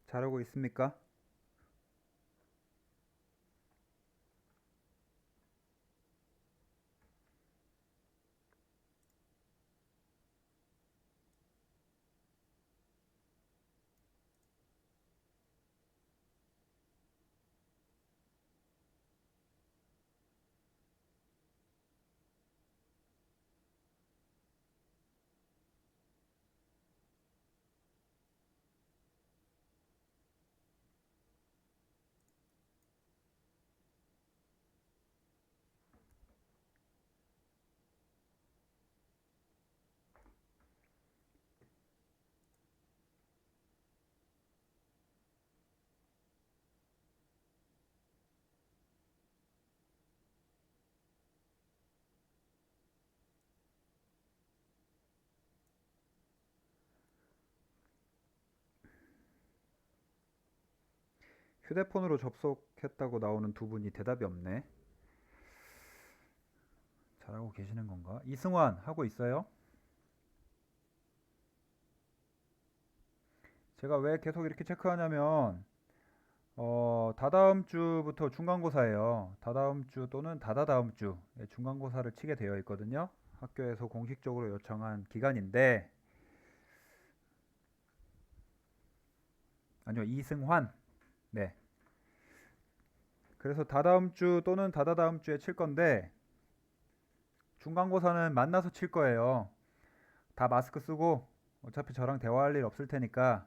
잘하고 있습니까? 휴대폰으로 접속했다고 나오는 두 분이 대답이 없네. 잘하고 계시는 건가? 이승환 하고 있어요? 제가 왜 계속 이렇게 체크하냐면 다다음 주부터 중간고사예요. 다다음 주 또는 다다다음 주 중간고사를 치게 되어 있거든요. 학교에서 공식적으로 요청한 기간인데 아니요, 이승환. 네. 그래서 다다음 주 또는 다다다음 주에 칠 건데 중간고사는 만나서 칠 거예요. 다 마스크 쓰고 어차피 저랑 대화할 일 없을 테니까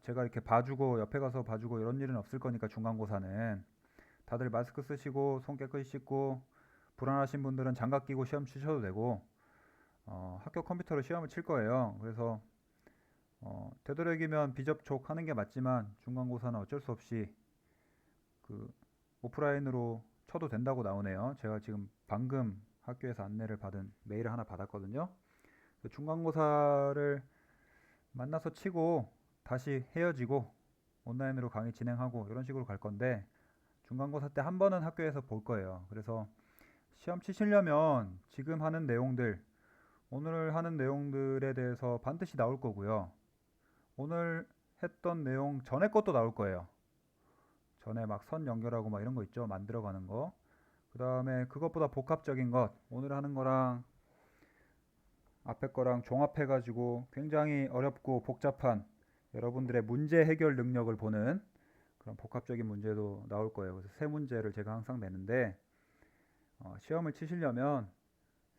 제가 이렇게 봐주고 옆에 가서 봐주고 이런 일은 없을 거니까 중간고사는 다들 마스크 쓰시고 손 깨끗이 씻고 불안하신 분들은 장갑 끼고 시험 치셔도 되고 학교 컴퓨터로 시험을 칠 거예요. 그래서 되도록이면 비접촉 하는 게 맞지만 중간고사는 어쩔 수 없이 그 오프라인으로 쳐도 된다고 나오네요. 제가 지금 방금 학교에서 안내를 받은 메일을 하나 받았거든요. 그 중간고사를 만나서 치고 다시 헤어지고 온라인으로 강의 진행하고 이런 식으로 갈 건데 중간고사 때 한 번은 학교에서 볼 거예요. 그래서 시험 치시려면 지금 하는 내용들, 오늘 하는 내용들에 대해서 반드시 나올 거고요. 오늘 했던 내용 전에 것도 나올 거예요. 전에 막 선 연결하고 막 이런 거 있죠. 만들어가는 거. 그 다음에 그것보다 복합적인 것, 오늘 하는 거랑 앞에 거랑 종합해가지고 굉장히 어렵고 복잡한 여러분들의 문제 해결 능력을 보는 그런 복합적인 문제도 나올 거예요. 그래서 세 문제를 제가 항상 내는데 시험을 치시려면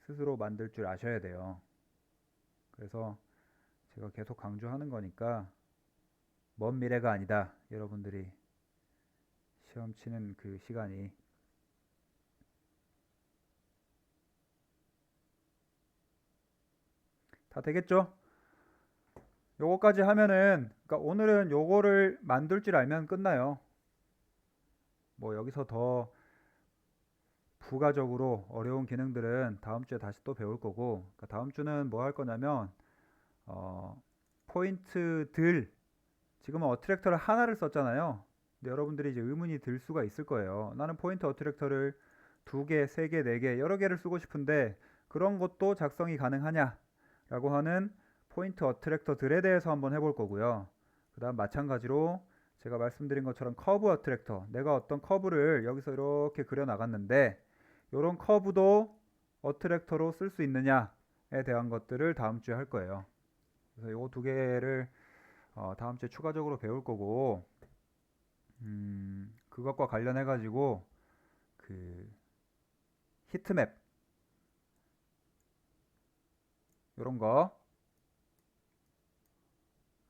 스스로 만들 줄 아셔야 돼요. 그래서 제가 계속 강조하는 거니까 먼 미래가 아니다. 여러분들이 시험 치는 그 시간이 다 되겠죠? 요거까지 하면은 그러니까 오늘은 요거를 만들 줄 알면 끝나요. 뭐 여기서 더 부가적으로 어려운 기능들은 다음 주에 다시 또 배울 거고 그러니까 다음 주는 뭐 할 거냐면 어, 포인트들 지금은 어트랙터를 하나를 썼잖아요. 근데 여러분들이 이제 의문이 들 수가 있을 거예요. 나는 포인트 어트랙터를 두 개, 세 개, 네 개, 여러 개를 쓰고 싶은데 그런 것도 작성이 가능하냐? 라고 하는 포인트 어트랙터들에 대해서 한번 해볼 거고요. 그 다음 마찬가지로 제가 말씀드린 것처럼 커브 어트랙터, 내가 어떤 커브를 여기서 이렇게 그려 나갔는데 이런 커브도 어트랙터로 쓸 수 있느냐에 대한 것들을 다음 주에 할 거예요. 그래서 이 두 개를 다음 주에 추가적으로 배울 거고 그것과 관련해 가지고 그 히트맵 이런 거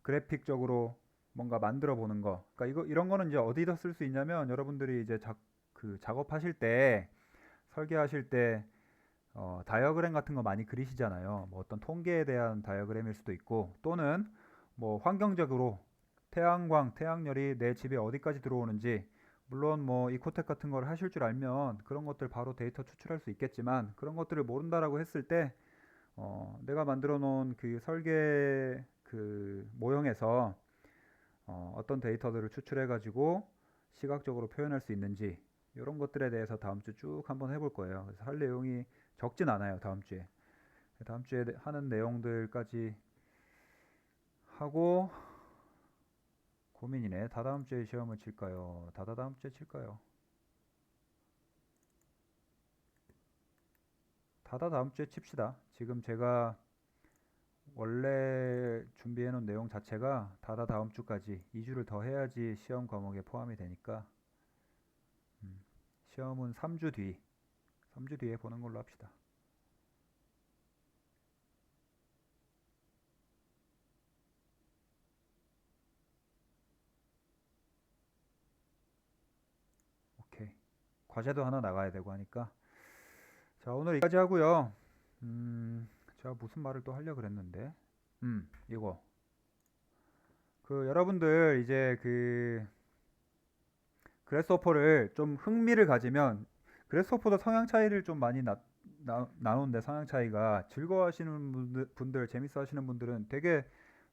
그래픽적으로 뭔가 만들어 보는 거. 그러니까 이런 거는 이제 어디다 쓸 수 있냐면 여러분들이 이제 그 작업하실 때 설계하실 때 다이어그램 같은 거 많이 그리시잖아요. 뭐 어떤 통계에 대한 다이어그램일 수도 있고 또는 뭐 환경적으로 태양광, 태양열이 내 집에 어디까지 들어오는지 물론 뭐 이코텍 같은 걸 하실 줄 알면 그런 것들 바로 데이터 추출할 수 있겠지만 그런 것들을 모른다라고 했을 때 내가 만들어 놓은 그 설계 그 모형에서 어떤 데이터들을 추출해 가지고 시각적으로 표현할 수 있는지 이런 것들에 대해서 다음 주 쭉 한번 해볼 거예요. 그래서 할 내용이 적진 않아요. 다음 주에. 다음 주에 하는 내용들까지 하고 고민이네. 다다음 주에 시험을 칠까요? 다다다음 주에 칠까요? 다다다음 주에 칩시다. 지금 제가 원래 준비해 놓은 내용 자체가 다다다음 주까지 2주를 더 해야지 시험 과목에 포함이 되니까 음, 시험은 3주 뒤, 3주 뒤에 보는 걸로 합시다. 오케이. 과제도 하나 나가야 되고 하니까 자 오늘 여기까지 하고요. 제가 무슨 말을 또 하려고 그랬는데 이거 그 여러분들 이제 그 그래스호퍼를 좀 흥미를 가지면 그래스호퍼도 성향 차이를 좀 많이 나누는데 성향 차이가 즐거워하시는 분들 재밌어 하시는 분들은 되게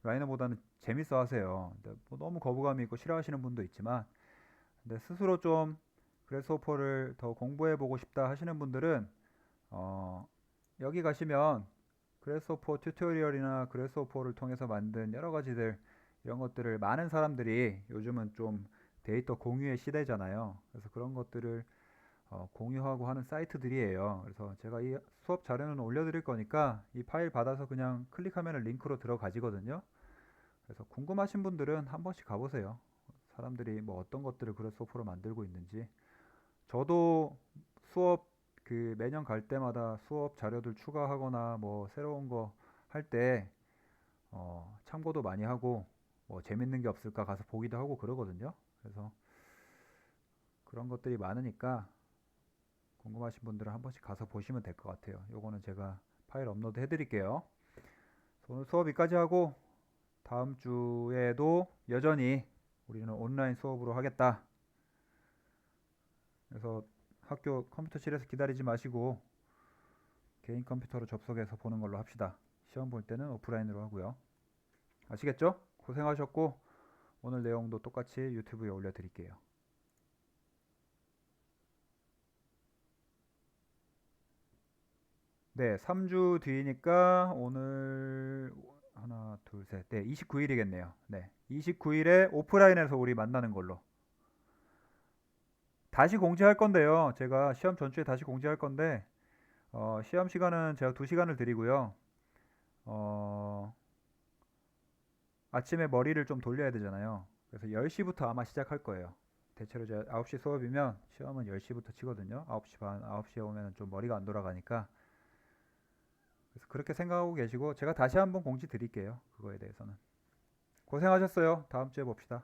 라이너보다는 재밌어 하세요. 근데 뭐 너무 거부감이 있고 싫어하시는 분도 있지만 근데 스스로 좀 그래스호퍼를 더 공부해 보고 싶다 하시는 분들은 어, 여기 가시면 그래스호퍼 튜토리얼이나 그래스호퍼를 통해서 만든 여러 가지들 이런 것들을 많은 사람들이 요즘은 좀 데이터 공유의 시대잖아요. 그래서 그런 것들을 공유하고 하는 사이트들이에요. 그래서 제가 이 수업 자료는 올려드릴 거니까 이 파일 받아서 그냥 클릭하면 링크로 들어가지거든요. 그래서 궁금하신 분들은 한 번씩 가보세요. 사람들이 뭐 어떤 것들을 그래스호퍼로 만들고 있는지. 저도 수업 그 매년 갈 때마다 수업 자료들 추가하거나 뭐 새로운 거 할 때 참고도 많이 하고 뭐 재밌는 게 없을까 가서 보기도 하고 그러거든요. 그래서 그런 것들이 많으니까 궁금하신 분들은 한 번씩 가서 보시면 될 것 같아요. 요거는 제가 파일 업로드 해드릴게요. 오늘 수업 여기까지 하고 다음 주에도 여전히 우리는 온라인 수업으로 하겠다. 그래서 학교 컴퓨터실에서 기다리지 마시고 개인 컴퓨터로 접속해서 보는 걸로 합시다. 시험 볼 때는 오프라인으로 하고요. 아시겠죠? 고생하셨고 오늘 내용도 똑같이 유튜브에 올려드릴게요. 네, 3주 뒤니까 오늘 하나, 둘, 셋. 네, 29일이겠네요. 네, 29일에 오프라인에서 우리 만나는 걸로. 다시 공지할 건데요. 제가 시험 전주에 다시 공지할 건데 시험 시간은 제가 2시간을 드리고요. 어, 아침에 머리를 좀 돌려야 되잖아요. 그래서 10시부터 아마 시작할 거예요. 대체로 이제 9시 수업이면 시험은 10시부터 치거든요. 9시 반, 9시에 오면 좀 머리가 안 돌아가니까. 그래서 그렇게 생각하고 계시고 제가 다시 한번 공지 드릴게요. 그거에 대해서는. 고생하셨어요. 다음 주에 봅시다.